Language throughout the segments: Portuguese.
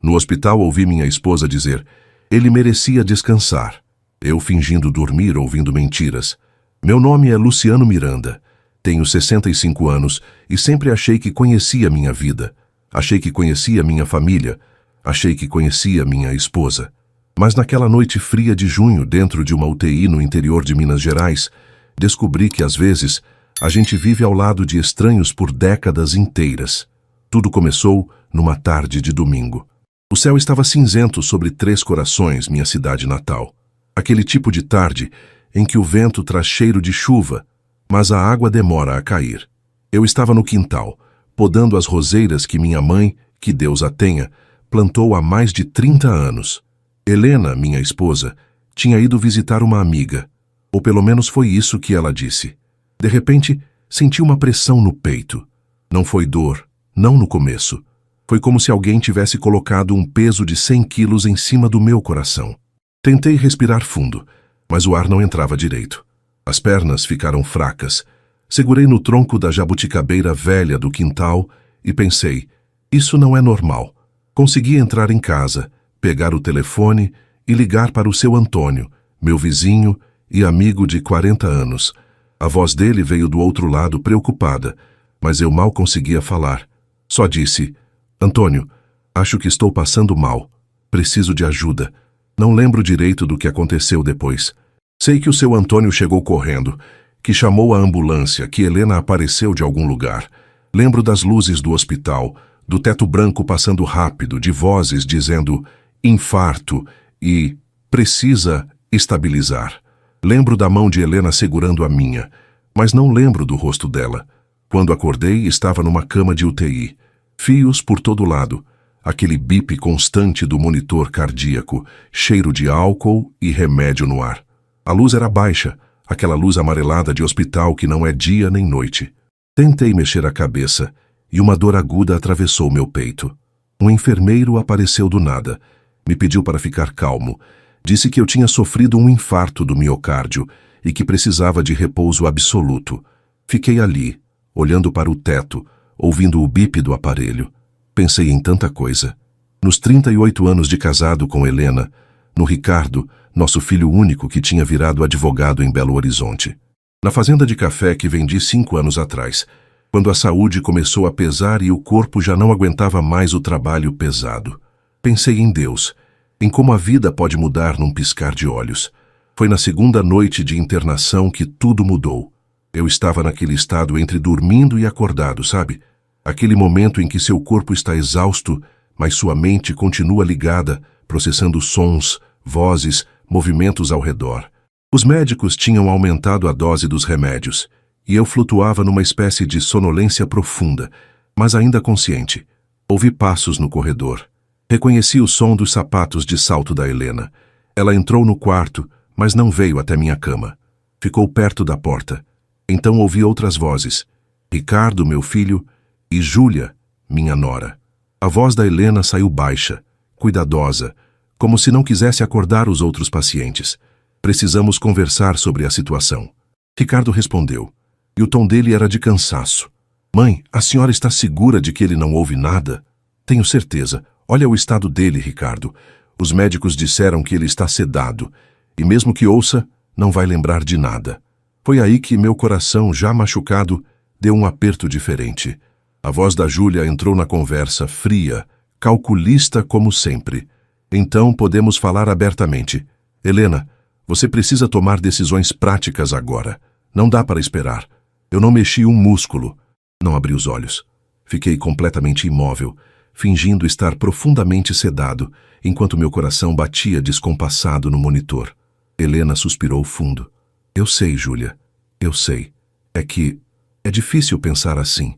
No hospital ouvi minha esposa dizer: ele merecia descansar. Eu fingindo dormir, ouvindo mentiras. Meu nome é Luciano Miranda. Tenho 65 anos e sempre achei que conhecia minha vida. Achei que conhecia minha família. Achei que conhecia minha esposa. Mas naquela noite fria de junho, dentro de uma UTI no interior de Minas Gerais, descobri que às vezes a gente vive ao lado de estranhos por décadas inteiras. Tudo começou numa tarde de domingo. O céu estava cinzento sobre Três Corações, minha cidade natal. Aquele tipo de tarde em que o vento traz cheiro de chuva, mas a água demora a cair. Eu estava no quintal, podando as roseiras que minha mãe, que Deus a tenha, plantou há mais de 30 anos. Helena, minha esposa, tinha ido visitar uma amiga, ou pelo menos foi isso que ela disse. De repente, senti uma pressão no peito. Não foi dor, não no começo. Foi como se alguém tivesse colocado um peso de 100 quilos em cima do meu coração. Tentei respirar fundo, mas o ar não entrava direito. As pernas ficaram fracas. Segurei no tronco da jabuticabeira velha do quintal e pensei: isso não é normal. Consegui entrar em casa, pegar o telefone e ligar para o seu Antônio, meu vizinho e amigo de 40 anos. A voz dele veio do outro lado preocupada, mas eu mal conseguia falar. Só disse: Antônio, acho que estou passando mal. Preciso de ajuda. Não lembro direito do que aconteceu depois. Sei que o seu Antônio chegou correndo, que chamou a ambulância, que Helena apareceu de algum lugar. Lembro das luzes do hospital, do teto branco passando rápido, de vozes dizendo infarto e precisa estabilizar. Lembro da mão de Helena segurando a minha, mas não lembro do rosto dela. Quando acordei, estava numa cama de UTI. Fios por todo lado, aquele bip constante do monitor cardíaco, cheiro de álcool e remédio no ar. A luz era baixa, aquela luz amarelada de hospital que não é dia nem noite. Tentei mexer a cabeça e uma dor aguda atravessou meu peito. Um enfermeiro apareceu do nada. Me pediu para ficar calmo. Disse que eu tinha sofrido um infarto do miocárdio e que precisava de repouso absoluto. Fiquei ali, olhando para o teto, ouvindo o bip do aparelho. Pensei em tanta coisa. Nos 38 anos de casado com Helena, no Ricardo, nosso filho único que tinha virado advogado em Belo Horizonte. Na fazenda de café que vendi 5 anos atrás, quando a saúde começou a pesar e o corpo já não aguentava mais o trabalho pesado. Pensei em Deus, em como a vida pode mudar num piscar de olhos. Foi na segunda noite de internação que tudo mudou. Eu estava naquele estado entre dormindo e acordado, sabe? Aquele momento em que seu corpo está exausto, mas sua mente continua ligada, processando sons, vozes, movimentos ao redor. Os médicos tinham aumentado a dose dos remédios, e eu flutuava numa espécie de sonolência profunda, mas ainda consciente. Ouvi passos no corredor. Reconheci o som dos sapatos de salto da Helena. Ela entrou no quarto, mas não veio até minha cama. Ficou perto da porta. Então ouvi outras vozes. Ricardo, meu filho, e Júlia, minha nora. A voz da Helena saiu baixa, cuidadosa, como se não quisesse acordar os outros pacientes. Precisamos conversar sobre a situação. Ricardo respondeu, e o tom dele era de cansaço. Mãe, a senhora está segura de que ele não ouve nada? Tenho certeza. Olha o estado dele, Ricardo. Os médicos disseram que ele está sedado, e mesmo que ouça, não vai lembrar de nada. Foi aí que meu coração, já machucado, deu um aperto diferente. A voz da Júlia entrou na conversa, fria, calculista como sempre. Então podemos falar abertamente. Helena, você precisa tomar decisões práticas agora. Não dá para esperar. Eu não mexi um músculo. Não abri os olhos. Fiquei completamente imóvel, fingindo estar profundamente sedado, enquanto meu coração batia descompassado no monitor. Helena suspirou fundo. Eu sei, Júlia. Eu sei. É que é difícil pensar assim.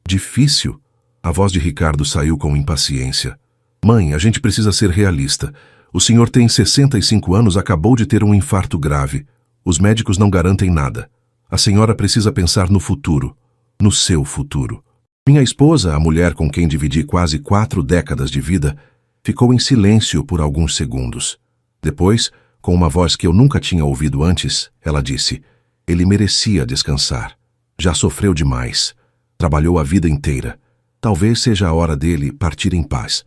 Difícil? A voz de Ricardo saiu com impaciência. Mãe, a gente precisa ser realista. O senhor tem 65 anos, acabou de ter um infarto grave. Os médicos não garantem nada. A senhora precisa pensar no futuro. No seu futuro. Minha esposa, a mulher com quem dividi quase 4 décadas de vida, ficou em silêncio por alguns segundos. Depois, com uma voz que eu nunca tinha ouvido antes, ela disse: ele merecia descansar. Já sofreu demais. Trabalhou a vida inteira. Talvez seja a hora dele partir em paz.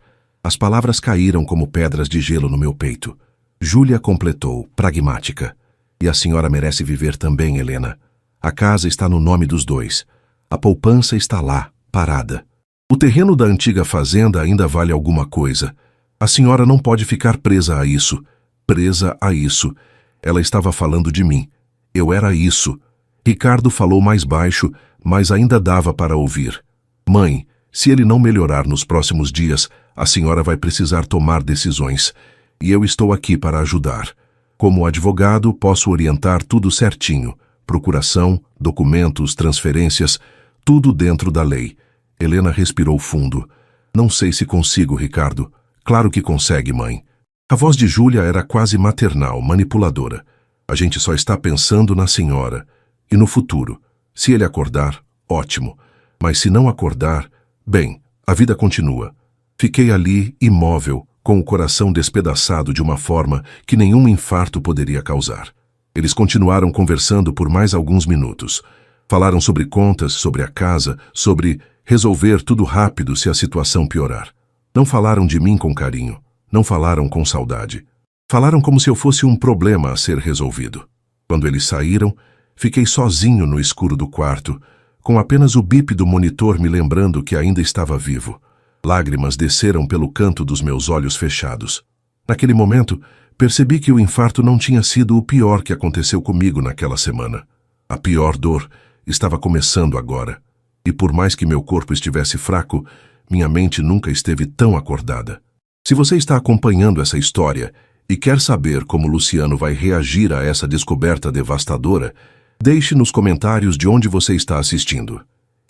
As palavras caíram como pedras de gelo no meu peito. Júlia completou, pragmática. E a senhora merece viver também, Helena. A casa está no nome dos dois. A poupança está lá, parada. O terreno da antiga fazenda ainda vale alguma coisa. A senhora não pode ficar presa a isso. Presa a isso. Ela estava falando de mim. Eu era isso. Ricardo falou mais baixo, mas ainda dava para ouvir. Mãe, se ele não melhorar nos próximos dias, a senhora vai precisar tomar decisões. E eu estou aqui para ajudar. Como advogado, posso orientar tudo certinho. Procuração, documentos, transferências, tudo dentro da lei. Helena respirou fundo. Não sei se consigo, Ricardo. Claro que consegue, mãe. A voz de Júlia era quase maternal, manipuladora. A gente só está pensando na senhora. E no futuro. Se ele acordar, ótimo. Mas se não acordar, bem, a vida continua. Fiquei ali, imóvel, com o coração despedaçado de uma forma que nenhum infarto poderia causar. Eles continuaram conversando por mais alguns minutos. Falaram sobre contas, sobre a casa, sobre resolver tudo rápido se a situação piorar. Não falaram de mim com carinho. Não falaram com saudade. Falaram como se eu fosse um problema a ser resolvido. Quando eles saíram, fiquei sozinho no escuro do quarto, com apenas o bip do monitor me lembrando que ainda estava vivo. Lágrimas desceram pelo canto dos meus olhos fechados. Naquele momento, percebi que o infarto não tinha sido o pior que aconteceu comigo naquela semana. A pior dor estava começando agora. E por mais que meu corpo estivesse fraco, minha mente nunca esteve tão acordada. Se você está acompanhando essa história e quer saber como Luciano vai reagir a essa descoberta devastadora, deixe nos comentários de onde você está assistindo.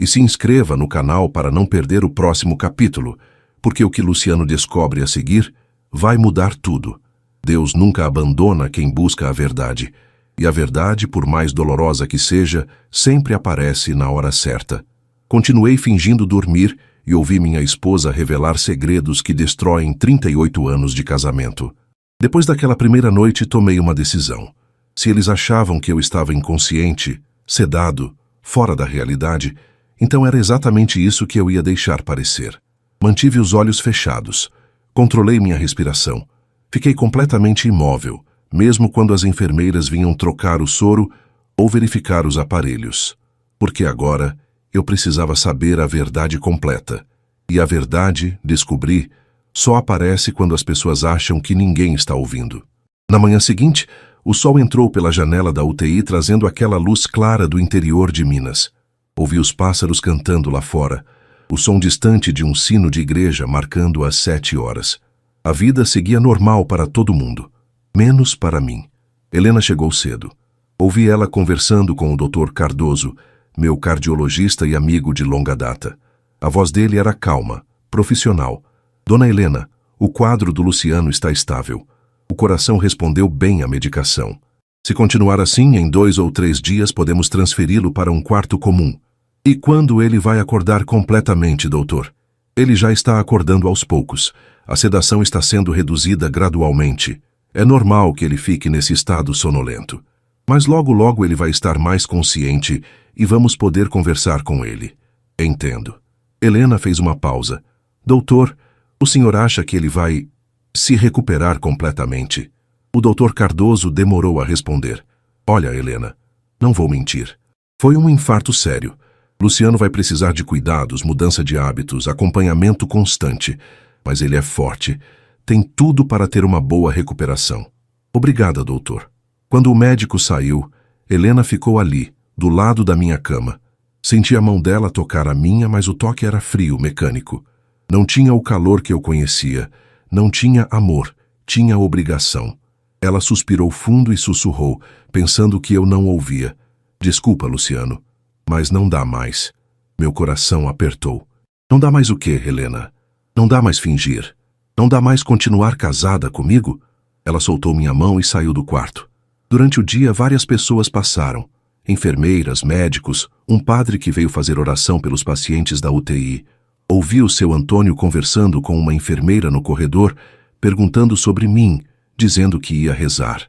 E se inscreva no canal para não perder o próximo capítulo, porque o que Luciano descobre a seguir vai mudar tudo. Deus nunca abandona quem busca a verdade, e a verdade, por mais dolorosa que seja, sempre aparece na hora certa. Continuei fingindo dormir e ouvi minha esposa revelar segredos que destroem 38 anos de casamento. Depois daquela primeira noite, tomei uma decisão. Se eles achavam que eu estava inconsciente, sedado, fora da realidade, então era exatamente isso que eu ia deixar parecer. Mantive os olhos fechados. Controlei minha respiração. Fiquei completamente imóvel, mesmo quando as enfermeiras vinham trocar o soro ou verificar os aparelhos. Porque agora eu precisava saber a verdade completa. E a verdade, descobri, só aparece quando as pessoas acham que ninguém está ouvindo. Na manhã seguinte, o sol entrou pela janela da UTI trazendo aquela luz clara do interior de Minas. Ouvi os pássaros cantando lá fora, o som distante de um sino de igreja marcando as 7 horas. A vida seguia normal para todo mundo, menos para mim. Helena chegou cedo. Ouvi ela conversando com o Dr. Cardoso, meu cardiologista e amigo de longa data. A voz dele era calma, profissional. Dona Helena, o quadro do Luciano está estável. O coração respondeu bem à medicação. Se continuar assim, em 2 ou 3 dias podemos transferi-lo para um quarto comum. E quando ele vai acordar completamente, doutor? Ele já está acordando aos poucos. A sedação está sendo reduzida gradualmente. É normal que ele fique nesse estado sonolento. Mas logo logo ele vai estar mais consciente e vamos poder conversar com ele. Entendo. Helena fez uma pausa. Doutor, o senhor acha que ele vai se recuperar completamente? O doutor Cardoso demorou a responder. Olha, Helena, não vou mentir. Foi um infarto sério. Luciano vai precisar de cuidados, mudança de hábitos, acompanhamento constante. Mas ele é forte. Tem tudo para ter uma boa recuperação. Obrigada, doutor. Quando o médico saiu, Helena ficou ali, do lado da minha cama. Senti a mão dela tocar a minha, mas o toque era frio, mecânico. Não tinha o calor que eu conhecia. Não tinha amor. Tinha obrigação. Ela suspirou fundo e sussurrou, pensando que eu não ouvia. Desculpa, Luciano, mas não dá mais. Meu coração apertou. Não dá mais o quê, Helena? Não dá mais fingir. Não dá mais continuar casada comigo? Ela soltou minha mão e saiu do quarto. Durante o dia, várias pessoas passaram. Enfermeiras, médicos, um padre que veio fazer oração pelos pacientes da UTI. Ouvi o seu Antônio conversando com uma enfermeira no corredor, perguntando sobre mim, dizendo que ia rezar.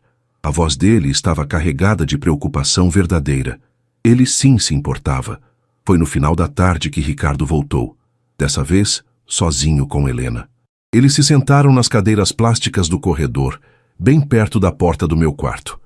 A voz dele estava carregada de preocupação verdadeira. Ele sim se importava. Foi no final da tarde que Ricardo voltou. Dessa vez, sozinho com Helena. Eles se sentaram nas cadeiras plásticas do corredor, bem perto da porta do meu quarto.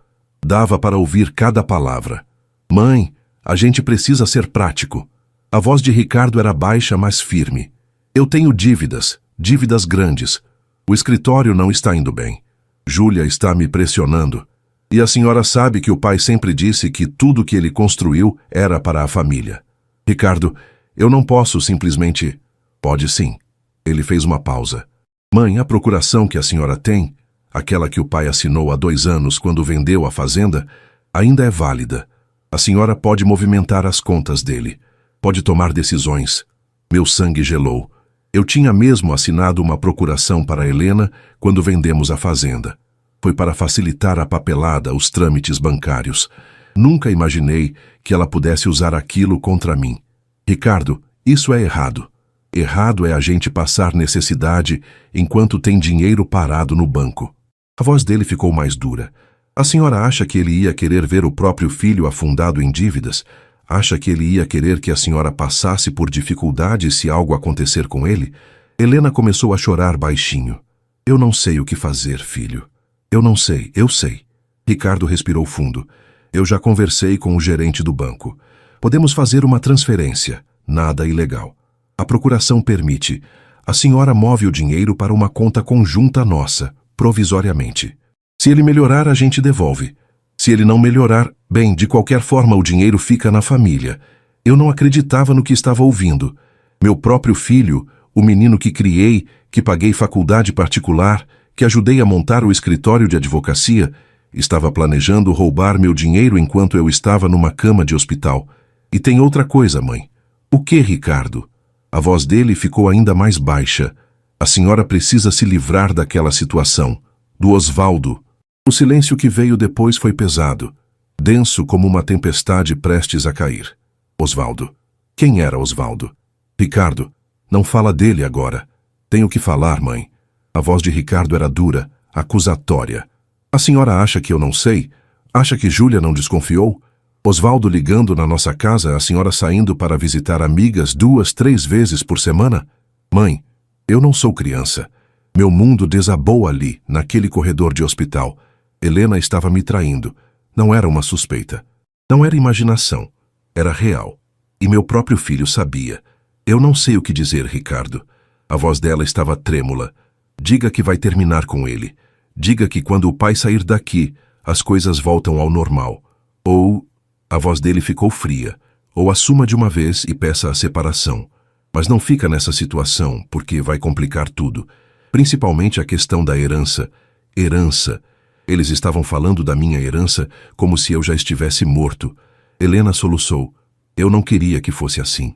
Dava para ouvir cada palavra. Mãe, a gente precisa ser prático. A voz de Ricardo era baixa, mas firme. Eu tenho dívidas, dívidas grandes. O escritório não está indo bem. Júlia está me pressionando. E a senhora sabe que o pai sempre disse que tudo que ele construiu era para a família. Ricardo, eu não posso simplesmente... Pode sim. Ele fez uma pausa. Mãe, a procuração que a senhora tem, aquela que o pai assinou há 2 anos quando vendeu a fazenda, ainda é válida. A senhora pode movimentar as contas dele. Pode tomar decisões. Meu sangue gelou. Eu tinha mesmo assinado uma procuração para Helena quando vendemos a fazenda. Foi para facilitar a papelada, os trâmites bancários. Nunca imaginei que ela pudesse usar aquilo contra mim. Ricardo, isso é errado. Errado é a gente passar necessidade enquanto tem dinheiro parado no banco. A voz dele ficou mais dura. A senhora acha que ele ia querer ver o próprio filho afundado em dívidas? Acha que ele ia querer que a senhora passasse por dificuldades se algo acontecer com ele? Helena começou a chorar baixinho. Eu não sei o que fazer, filho. Eu não sei, eu sei. Ricardo respirou fundo. Eu já conversei com o gerente do banco. Podemos fazer uma transferência. Nada ilegal. A procuração permite. A senhora move o dinheiro para uma conta conjunta nossa, provisoriamente. Se ele melhorar, a gente devolve. Se ele não melhorar, bem, de qualquer forma o dinheiro fica na família. Eu não acreditava no que estava ouvindo. Meu próprio filho, o menino que criei, que paguei faculdade particular, que ajudei a montar o escritório de advocacia, estava planejando roubar meu dinheiro enquanto eu estava numa cama de hospital. E tem outra coisa, mãe. O que, Ricardo? A voz dele ficou ainda mais baixa. A senhora precisa se livrar daquela situação. Do Osvaldo. O silêncio que veio depois foi pesado, denso como uma tempestade prestes a cair. Osvaldo. Quem era Osvaldo? Ricardo. Não fala dele agora. Tenho que falar, mãe. A voz de Ricardo era dura, acusatória. A senhora acha que eu não sei? Acha que Júlia não desconfiou? Osvaldo ligando na nossa casa, a senhora saindo para visitar amigas 2, 3 vezes por semana? Mãe, eu não sou criança. Meu mundo desabou ali, naquele corredor de hospital. Helena estava me traindo. Não era uma suspeita. Não era imaginação. Era real. E meu próprio filho sabia. Eu não sei o que dizer, Ricardo. A voz dela estava trêmula. Diga que vai terminar com ele. Diga que quando o pai sair daqui, as coisas voltam ao normal. Ou... A voz dele ficou fria. Ou assuma de uma vez e peça a separação. Mas não fica nessa situação, porque vai complicar tudo. Principalmente a questão da herança. Herança. Eles estavam falando da minha herança como se eu já estivesse morto. Helena soluçou. Eu não queria que fosse assim.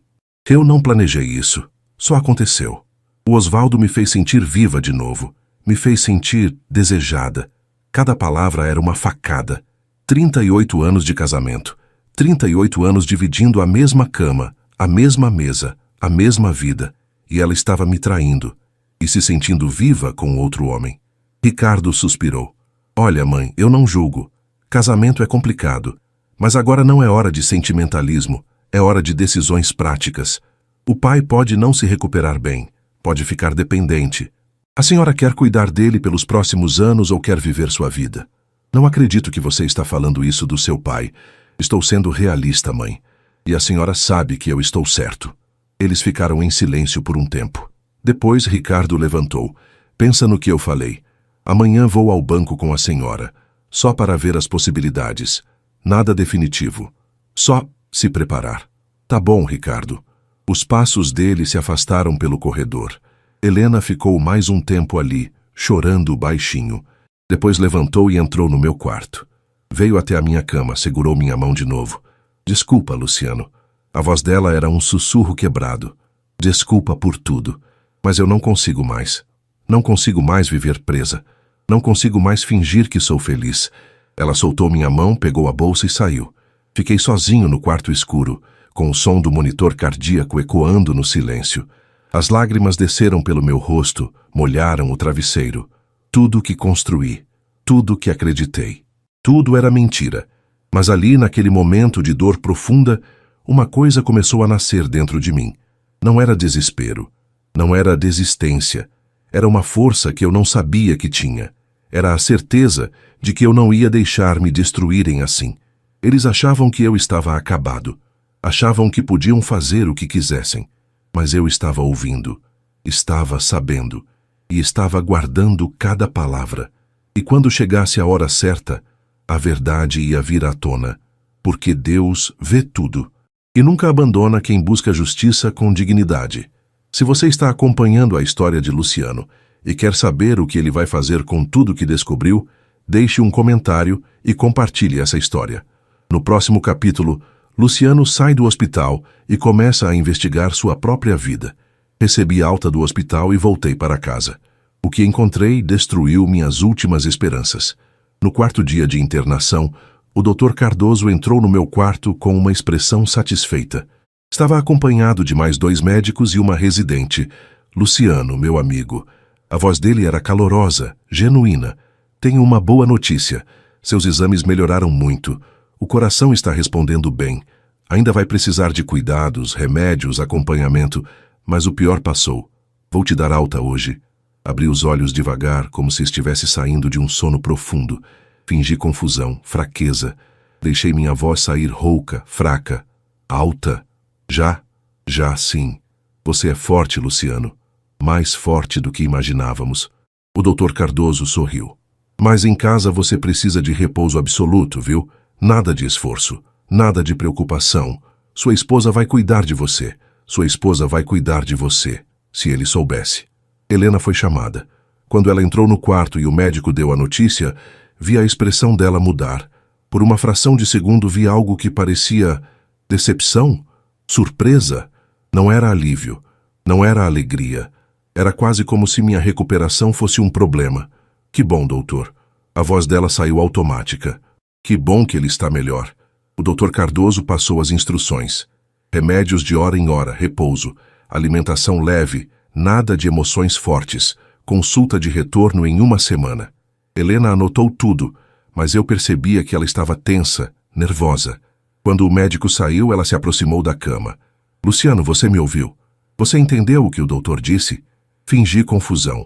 Eu não planejei isso. Só aconteceu. O Osvaldo me fez sentir viva de novo. Me fez sentir desejada. Cada palavra era uma facada. 38 anos de casamento. 38 anos dividindo a mesma cama, a mesma mesa, a mesma vida. E ela estava me traindo. E se sentindo viva com outro homem. Ricardo suspirou. Olha, mãe, eu não julgo. Casamento é complicado. Mas agora não é hora de sentimentalismo. É hora de decisões práticas. O pai pode não se recuperar bem. Pode ficar dependente. A senhora quer cuidar dele pelos próximos anos ou quer viver sua vida? Não acredito que você está falando isso do seu pai. Estou sendo realista, mãe. E a senhora sabe que eu estou certo. Eles ficaram em silêncio por um tempo. Depois, Ricardo levantou. Pensa no que eu falei. Amanhã vou ao banco com a senhora. Só para ver as possibilidades. Nada definitivo. Só se preparar. Tá bom, Ricardo. Os passos dele se afastaram pelo corredor. Helena ficou mais um tempo ali, chorando baixinho. Depois levantou e entrou no meu quarto. Veio até a minha cama, segurou minha mão de novo. Desculpa, Luciano. A voz dela era um sussurro quebrado. Desculpa por tudo. Mas eu não consigo mais. Não consigo mais viver presa. Não consigo mais fingir que sou feliz. Ela soltou minha mão, pegou a bolsa e saiu. Fiquei sozinho no quarto escuro, com o som do monitor cardíaco ecoando no silêncio. As lágrimas desceram pelo meu rosto, molharam o travesseiro. Tudo que construí, tudo que acreditei. Tudo era mentira. Mas ali, naquele momento de dor profunda, uma coisa começou a nascer dentro de mim. Não era desespero. Não era desistência. Era uma força que eu não sabia que tinha. Era a certeza de que eu não ia deixar me destruírem assim. Eles achavam que eu estava acabado. Achavam que podiam fazer o que quisessem. Mas eu estava ouvindo, estava sabendo e estava guardando cada palavra. E quando chegasse a hora certa, a verdade ia vir à tona, porque Deus vê tudo e nunca abandona quem busca justiça com dignidade. Se você está acompanhando a história de Luciano e quer saber o que ele vai fazer com tudo que descobriu, deixe um comentário e compartilhe essa história. No próximo capítulo, Luciano sai do hospital e começa a investigar sua própria vida. Recebi alta do hospital e voltei para casa. O que encontrei destruiu minhas últimas esperanças. No quarto dia de internação, o Dr. Cardoso entrou no meu quarto com uma expressão satisfeita. Estava acompanhado de mais 2 médicos e uma residente. Luciano, meu amigo. A voz dele era calorosa, genuína. Tenho uma boa notícia. Seus exames melhoraram muito. O coração está respondendo bem. Ainda vai precisar de cuidados, remédios, acompanhamento, mas o pior passou. Vou te dar alta hoje. Abri os olhos devagar, como se estivesse saindo de um sono profundo. Fingi confusão, fraqueza. Deixei minha voz sair rouca, fraca. Alta? Já sim. Você é forte, Luciano. Mais forte do que imaginávamos. O Dr. Cardoso sorriu. Mas em casa você precisa de repouso absoluto, viu? Nada de esforço, nada de preocupação. Sua esposa vai cuidar de você. Sua esposa vai cuidar de você, se ele soubesse. Helena foi chamada. Quando ela entrou no quarto e o médico deu a notícia, vi a expressão dela mudar. Por uma fração de segundo vi algo que parecia decepção, surpresa. Não era alívio, não era alegria. Era quase como se minha recuperação fosse um problema. Que bom, doutor. A voz dela saiu automática. Que bom que ele está melhor. O Dr. Cardoso passou as instruções. Remédios de hora em hora, repouso, alimentação leve, nada de emoções fortes, consulta de retorno em 1 semana. Helena anotou tudo, mas eu percebia que ela estava tensa, nervosa. Quando o médico saiu, ela se aproximou da cama. Luciano, você me ouviu? Você entendeu o que o doutor disse? Fingi confusão.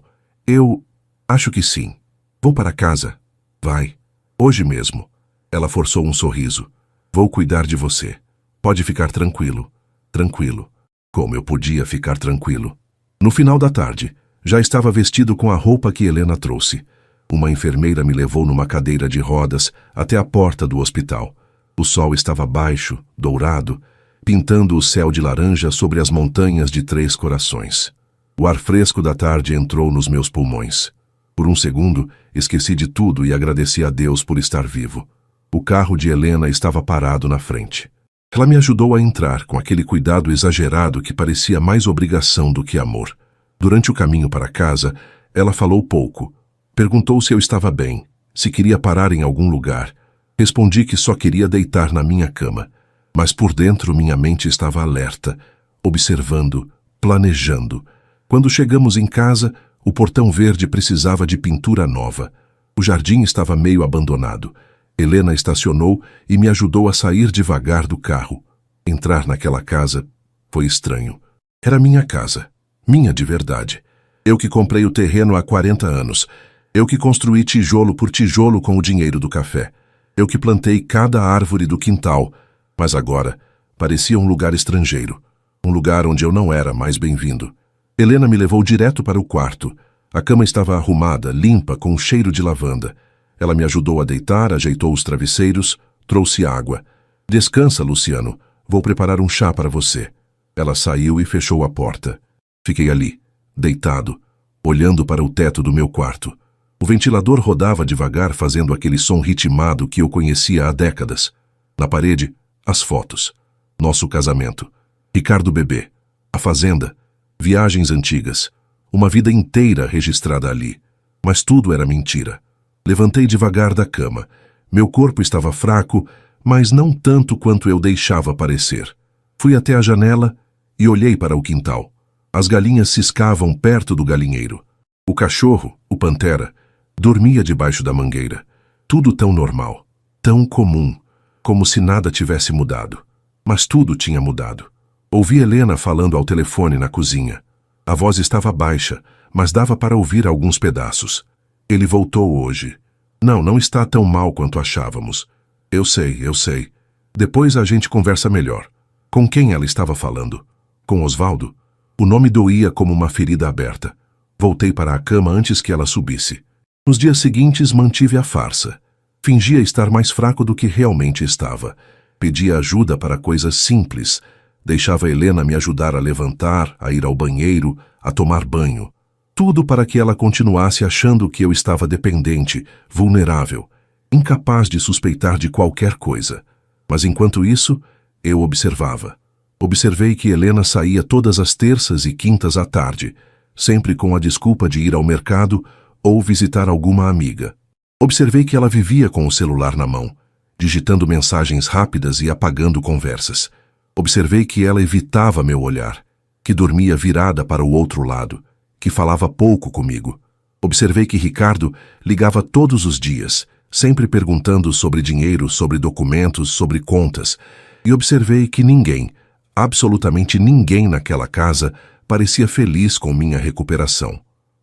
Acho que sim. Vou para casa. Vai. Hoje mesmo. Ela forçou um sorriso. Vou cuidar de você. Pode ficar tranquilo. Tranquilo. Como eu podia ficar tranquilo? No final da tarde, já estava vestido com a roupa que Helena trouxe. Uma enfermeira me levou numa cadeira de rodas até a porta do hospital. O sol estava baixo, dourado, pintando o céu de laranja sobre as montanhas de 3 Corações. O ar fresco da tarde entrou nos meus pulmões. Por um segundo, esqueci de tudo e agradeci a Deus por estar vivo. O carro de Helena estava parado na frente. Ela me ajudou a entrar com aquele cuidado exagerado que parecia mais obrigação do que amor. Durante o caminho para casa, ela falou pouco. Perguntou se eu estava bem, se queria parar em algum lugar. Respondi que só queria deitar na minha cama. Mas por dentro minha mente estava alerta, observando, planejando. Quando chegamos em casa, o portão verde precisava de pintura nova. O jardim estava meio abandonado. Helena estacionou e me ajudou a sair devagar do carro. Entrar naquela casa foi estranho. Era minha casa, minha de verdade. Eu que comprei o terreno há 40 anos. Eu que construí tijolo por tijolo com o dinheiro do café. Eu que plantei cada árvore do quintal. Mas agora parecia um lugar estrangeiro. Um lugar onde eu não era mais bem-vindo. Helena me levou direto para o quarto. A cama estava arrumada, limpa, com um cheiro de lavanda. Ela me ajudou a deitar, ajeitou os travesseiros, trouxe água. Descansa, Luciano. Vou preparar um chá para você. Ela saiu e fechou a porta. Fiquei ali, deitado, olhando para o teto do meu quarto. O ventilador rodava devagar, fazendo aquele som ritmado que eu conhecia há décadas. Na parede, as fotos. Nosso casamento. Ricardo bebê. A fazenda. Viagens antigas. Uma vida inteira registrada ali. Mas tudo era mentira. Levantei devagar da cama. Meu corpo estava fraco, mas não tanto quanto eu deixava parecer. Fui até a janela e olhei para o quintal. As galinhas ciscavam perto do galinheiro. O cachorro, o Pantera, dormia debaixo da mangueira. Tudo tão normal, tão comum, como se nada tivesse mudado. Mas tudo tinha mudado. Ouvi Helena falando ao telefone na cozinha. A voz estava baixa, mas dava para ouvir alguns pedaços. Ele voltou hoje. Não está tão mal quanto achávamos. Eu sei. Depois a gente conversa melhor. Com quem ela estava falando? Com Osvaldo? O nome doía como uma ferida aberta. Voltei para a cama antes que ela subisse. Nos dias seguintes mantive a farsa. Fingia estar mais fraco do que realmente estava. Pedia ajuda para coisas simples. Deixava Helena me ajudar a levantar, a ir ao banheiro, a tomar banho. Tudo para que ela continuasse achando que eu estava dependente, vulnerável, incapaz de suspeitar de qualquer coisa. Mas enquanto isso, eu observava. Observei que Helena saía todas as terças e quintas à tarde, sempre com a desculpa de ir ao mercado ou visitar alguma amiga. Observei que ela vivia com o celular na mão, digitando mensagens rápidas e apagando conversas. Observei que ela evitava meu olhar, que dormia virada para o outro lado, que falava pouco comigo. Observei que Ricardo ligava todos os dias, sempre perguntando sobre dinheiro, sobre documentos, sobre contas, e observei que ninguém, absolutamente ninguém naquela casa, parecia feliz com minha recuperação.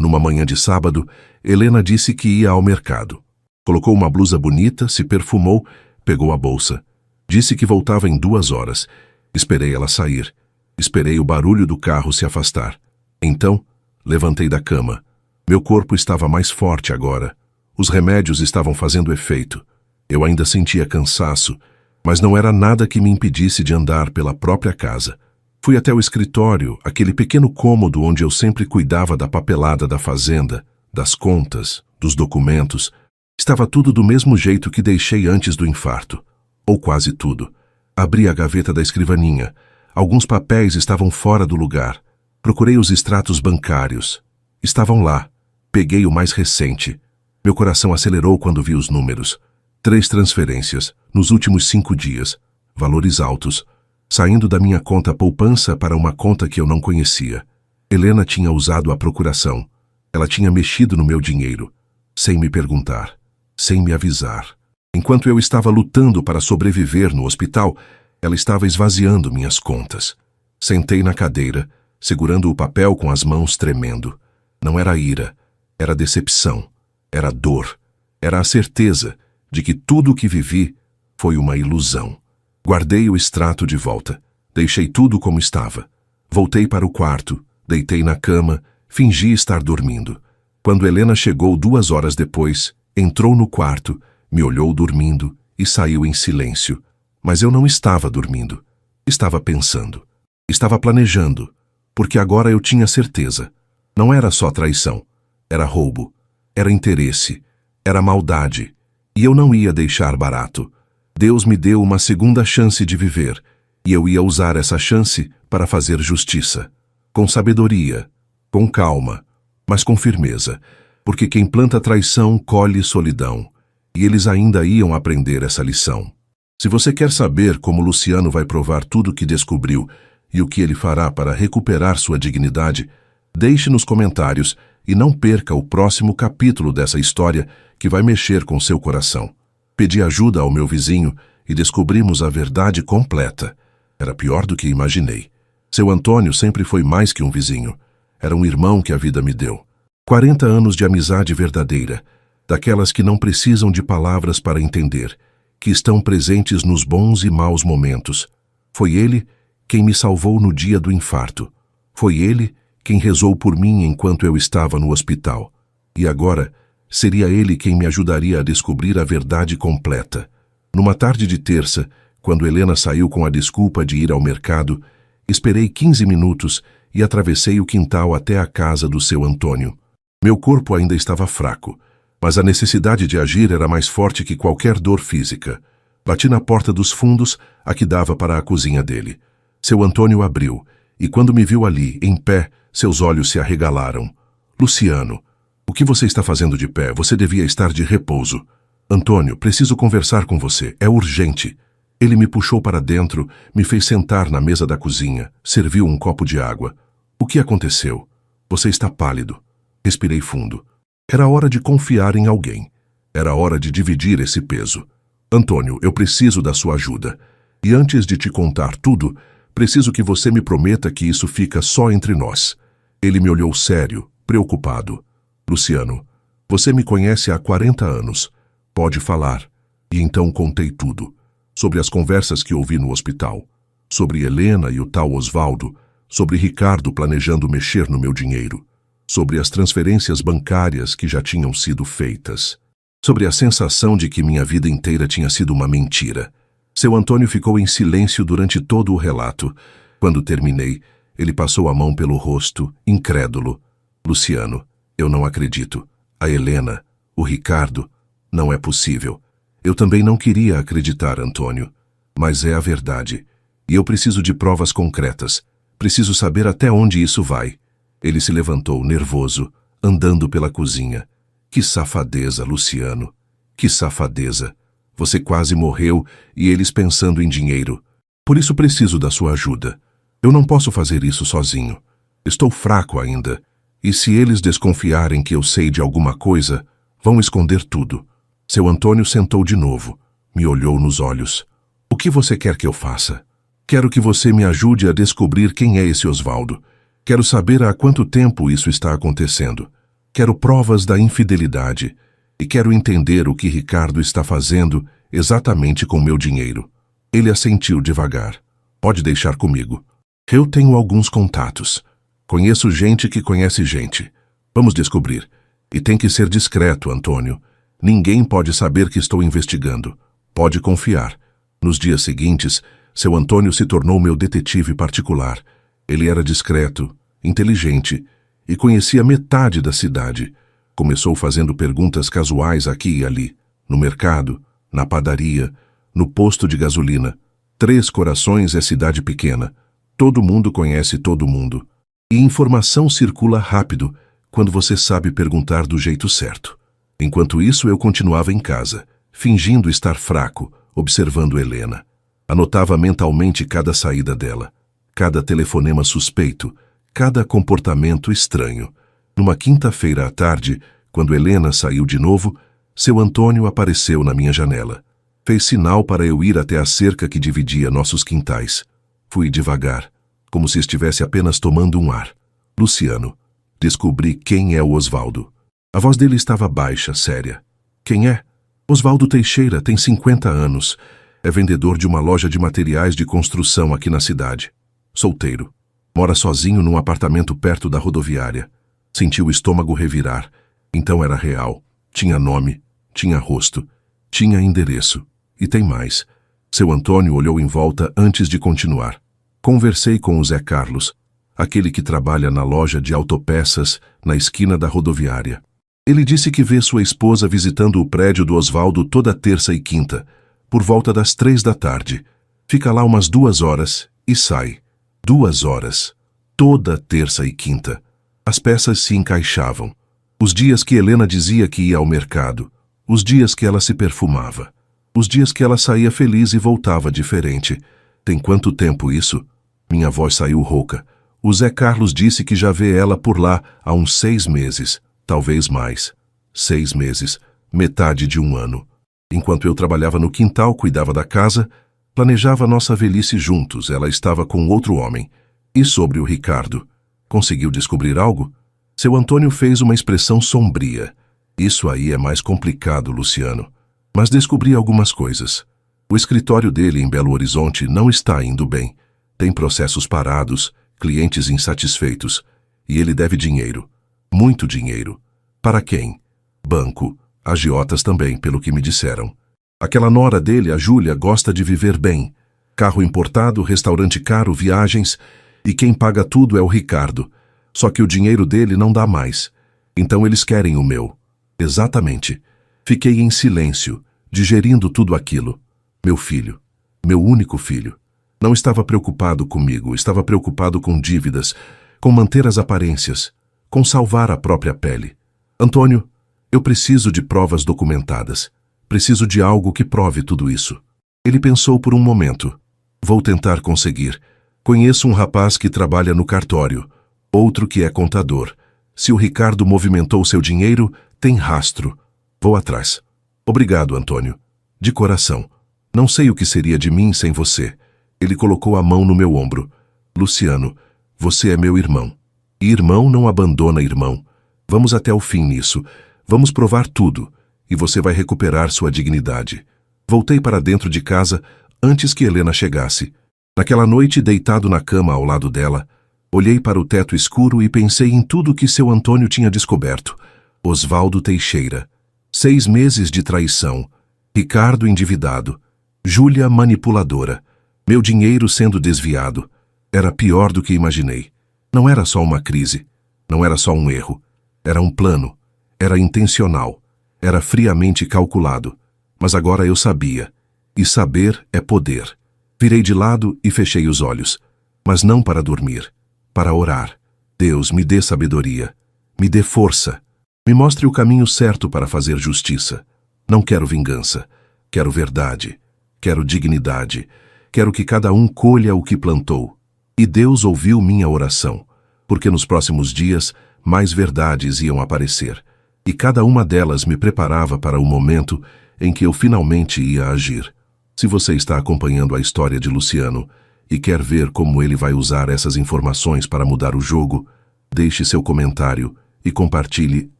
Numa manhã de sábado, Helena disse que ia ao mercado. Colocou uma blusa bonita, se perfumou, pegou a bolsa. Disse que voltava em 2 horas. Esperei ela sair. Esperei o barulho do carro se afastar. Então, levantei da cama. Meu corpo estava mais forte agora. Os remédios estavam fazendo efeito. Eu ainda sentia cansaço, mas não era nada que me impedisse de andar pela própria casa. Fui até o escritório, aquele pequeno cômodo onde eu sempre cuidava da papelada da fazenda, das contas, dos documentos. Estava tudo do mesmo jeito que deixei antes do infarto. Ou quase tudo. Abri a gaveta da escrivaninha. Alguns papéis estavam fora do lugar. Procurei os extratos bancários. Estavam lá. Peguei o mais recente. Meu coração acelerou quando vi os números. 3 transferências, nos últimos 5 dias. Valores altos. Saindo da minha conta poupança para uma conta que eu não conhecia. Helena tinha usado a procuração. Ela tinha mexido no meu dinheiro. Sem me perguntar. Sem me avisar. Enquanto eu estava lutando para sobreviver no hospital, ela estava esvaziando minhas contas. Sentei na cadeira, segurando o papel com as mãos tremendo. Não era ira, era decepção, era dor, era a certeza de que tudo o que vivi foi uma ilusão. Guardei o extrato de volta, deixei tudo como estava. Voltei para o quarto, deitei na cama, fingi estar dormindo. Quando Helena chegou 2 horas depois, entrou no quarto, me olhou dormindo e saiu em silêncio. Mas eu não estava dormindo. Estava pensando. Estava planejando. Porque agora eu tinha certeza. Não era só traição. Era roubo. Era interesse. Era maldade. E eu não ia deixar barato. Deus me deu uma segunda chance de viver. E eu ia usar essa chance para fazer justiça. Com sabedoria. Com calma. Mas com firmeza. Porque quem planta traição colhe solidão. E eles ainda iam aprender essa lição. Se você quer saber como Luciano vai provar tudo o que descobriu e o que ele fará para recuperar sua dignidade, deixe nos comentários e não perca o próximo capítulo dessa história que vai mexer com seu coração. Pedi ajuda ao meu vizinho e descobrimos a verdade completa. Era pior do que imaginei. Seu Antônio sempre foi mais que um vizinho. Era um irmão que a vida me deu. 40 anos de amizade verdadeira, daquelas que não precisam de palavras para entender, que estão presentes nos bons e maus momentos. Foi ele quem me salvou no dia do infarto. Foi ele quem rezou por mim enquanto eu estava no hospital. E agora, seria ele quem me ajudaria a descobrir a verdade completa. Numa tarde de terça, quando Helena saiu com a desculpa de ir ao mercado, esperei 15 minutos e atravessei o quintal até a casa do seu Antônio. Meu corpo ainda estava fraco, mas a necessidade de agir era mais forte que qualquer dor física. Bati na porta dos fundos, a que dava para a cozinha dele. Seu Antônio abriu, e quando me viu ali, em pé, seus olhos se arregalaram. Luciano, o que você está fazendo de pé? Você devia estar de repouso. Antônio, preciso conversar com você. É urgente. Ele me puxou para dentro, me fez sentar na mesa da cozinha, serviu um copo de água. O que aconteceu? Você está pálido. Respirei fundo. Era hora de confiar em alguém. Era hora de dividir esse peso. Antônio, eu preciso da sua ajuda. E antes de te contar tudo, preciso que você me prometa que isso fica só entre nós. Ele me olhou sério, preocupado. Luciano, você me conhece há 40 anos. Pode falar. E então contei tudo. Sobre as conversas que ouvi no hospital. Sobre Helena e o tal Osvaldo. Sobre Ricardo planejando mexer no meu dinheiro. Sobre as transferências bancárias que já tinham sido feitas. Sobre a sensação de que minha vida inteira tinha sido uma mentira. Seu Antônio ficou em silêncio durante todo o relato. Quando terminei, ele passou a mão pelo rosto, incrédulo. Luciano, eu não acredito. A Helena, o Ricardo, não é possível. Eu também não queria acreditar, Antônio. Mas é a verdade. E eu preciso de provas concretas. Preciso saber até onde isso vai. Ele se levantou, nervoso, andando pela cozinha. Que safadeza, Luciano. Que safadeza. Você quase morreu e eles pensando em dinheiro. Por isso preciso da sua ajuda. Eu não posso fazer isso sozinho. Estou fraco ainda. E se eles desconfiarem que eu sei de alguma coisa, vão esconder tudo. Seu Antônio sentou de novo. Me olhou nos olhos. O que você quer que eu faça? Quero que você me ajude a descobrir quem é esse Osvaldo. Quero saber há quanto tempo isso está acontecendo. Quero provas da infidelidade. E quero entender o que Ricardo está fazendo exatamente com meu dinheiro. Ele assentiu devagar. Pode deixar comigo. Eu tenho alguns contatos. Conheço gente que conhece gente. Vamos descobrir. E tem que ser discreto, Antônio. Ninguém pode saber que estou investigando. Pode confiar. Nos dias seguintes, seu Antônio se tornou meu detetive particular. Ele era discreto, inteligente e conhecia metade da cidade. Começou fazendo perguntas casuais aqui e ali, no mercado, na padaria, no posto de gasolina. Três Corações é cidade pequena. Todo mundo conhece todo mundo. E informação circula rápido quando você sabe perguntar do jeito certo. Enquanto isso, eu continuava em casa, fingindo estar fraco, observando Helena. Anotava mentalmente cada saída dela, cada telefonema suspeito, cada comportamento estranho. Numa quinta-feira à tarde, quando Helena saiu de novo, seu Antônio apareceu na minha janela. Fez sinal para eu ir até a cerca que dividia nossos quintais. Fui devagar, como se estivesse apenas tomando um ar. Luciano, descobri quem é o Osvaldo. A voz dele estava baixa, séria. Quem é? Osvaldo Teixeira, tem 50 anos. É vendedor de uma loja de materiais de construção aqui na cidade. Solteiro. Mora sozinho num apartamento perto da rodoviária. Senti o estômago revirar. Então era real. Tinha nome, tinha rosto, tinha endereço. E tem mais. Seu Antônio olhou em volta antes de continuar. Conversei com o Zé Carlos, aquele que trabalha na loja de autopeças na esquina da rodoviária. Ele disse que vê sua esposa visitando o prédio do Osvaldo toda terça e quinta, por volta das 3 da tarde. Fica lá umas 2 horas e sai. 2 horas. Toda terça e quinta. As peças se encaixavam. Os dias que Helena dizia que ia ao mercado. Os dias que ela se perfumava. Os dias que ela saía feliz e voltava diferente. Tem quanto tempo isso? Minha voz saiu rouca. O Zé Carlos disse que já vê ela por lá há uns 6 meses. Talvez mais. 6 meses. Metade de um ano. Enquanto eu trabalhava no quintal, cuidava da casa, planejava nossa velhice juntos. Ela estava com outro homem. E sobre o Ricardo? Conseguiu descobrir algo? Seu Antônio fez uma expressão sombria. Isso aí é mais complicado, Luciano. Mas descobri algumas coisas. O escritório dele em Belo Horizonte não está indo bem. Tem processos parados, clientes insatisfeitos. E ele deve dinheiro. Muito dinheiro. Para quem? Banco. Agiotas também, pelo que me disseram. Aquela nora dele, a Júlia, gosta de viver bem. Carro importado, restaurante caro, viagens. E quem paga tudo é o Ricardo. Só que o dinheiro dele não dá mais. Então eles querem o meu. Exatamente. Fiquei em silêncio, digerindo tudo aquilo. Meu filho. Meu único filho. Não estava preocupado comigo, estava preocupado com dívidas, com manter as aparências, com salvar a própria pele. Antônio, eu preciso de provas documentadas. Preciso de algo que prove tudo isso. Ele pensou por um momento. Vou tentar conseguir. Conheço um rapaz que trabalha no cartório, outro que é contador. Se o Ricardo movimentou seu dinheiro, tem rastro. Vou atrás. Obrigado, Antônio. De coração. Não sei o que seria de mim sem você. Ele colocou a mão no meu ombro. Luciano, você é meu irmão. E irmão não abandona irmão. Vamos até o fim nisso. Vamos provar tudo, e você vai recuperar sua dignidade. Voltei para dentro de casa antes que Helena chegasse. Naquela noite, deitado na cama ao lado dela, olhei para o teto escuro e pensei em tudo que seu Antônio tinha descoberto. Osvaldo Teixeira. 6 meses de traição. Ricardo endividado. Júlia manipuladora. Meu dinheiro sendo desviado. Era pior do que imaginei. Não era só uma crise. Não era só um erro. Era um plano. Era intencional. Era friamente calculado. Mas agora eu sabia. E saber é poder. Virei de lado e fechei os olhos. Mas não para dormir. Para orar. Deus, me dê sabedoria. Me dê força. Me mostre o caminho certo para fazer justiça. Não quero vingança. Quero verdade. Quero dignidade. Quero que cada um colha o que plantou. E Deus ouviu minha oração, porque nos próximos dias mais verdades iam aparecer, e cada uma delas me preparava para o momento em que eu finalmente ia agir. Se você está acompanhando a história de Luciano e quer ver como ele vai usar essas informações para mudar o jogo, deixe seu comentário e compartilhe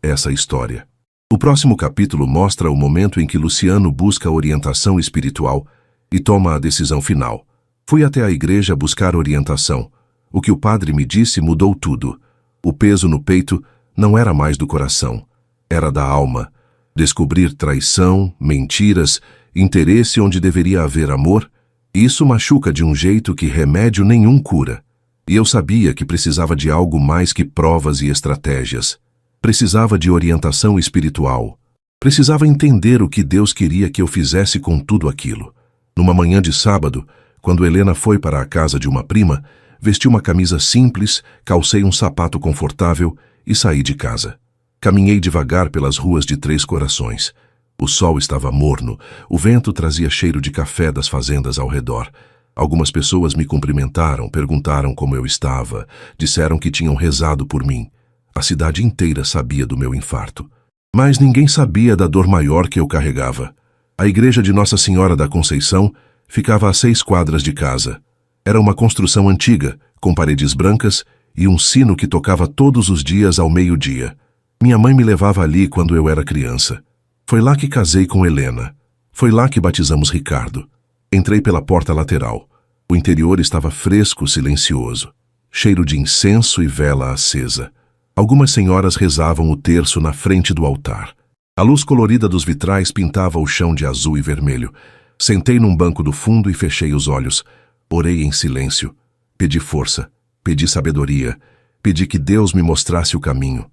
essa história. O próximo capítulo mostra o momento em que Luciano busca orientação espiritual e toma a decisão final. Fui até a igreja buscar orientação. O que o padre me disse mudou tudo. O peso no peito não era mais do coração, era da alma. Descobrir traição, mentiras, interesse onde deveria haver amor, isso machuca de um jeito que remédio nenhum cura. E eu sabia que precisava de algo mais que provas e estratégias. Precisava de orientação espiritual. Precisava entender o que Deus queria que eu fizesse com tudo aquilo. Numa manhã de sábado, quando Helena foi para a casa de uma prima, vesti uma camisa simples, calcei um sapato confortável e saí de casa. Caminhei devagar pelas ruas de Três Corações. O sol estava morno, o vento trazia cheiro de café das fazendas ao redor. Algumas pessoas me cumprimentaram, perguntaram como eu estava, disseram que tinham rezado por mim. A cidade inteira sabia do meu infarto. Mas ninguém sabia da dor maior que eu carregava. A igreja de Nossa Senhora da Conceição ficava a 6 quadras de casa. Era uma construção antiga, com paredes brancas e um sino que tocava todos os dias ao meio-dia. Minha mãe me levava ali quando eu era criança. Foi lá que casei com Helena. Foi lá que batizamos Ricardo. Entrei pela porta lateral. O interior estava fresco, silencioso. Cheiro de incenso e vela acesa. Algumas senhoras rezavam o terço na frente do altar. A luz colorida dos vitrais pintava o chão de azul e vermelho. Sentei num banco do fundo e fechei os olhos. Orei em silêncio. Pedi força. Pedi sabedoria. Pedi que Deus me mostrasse o caminho.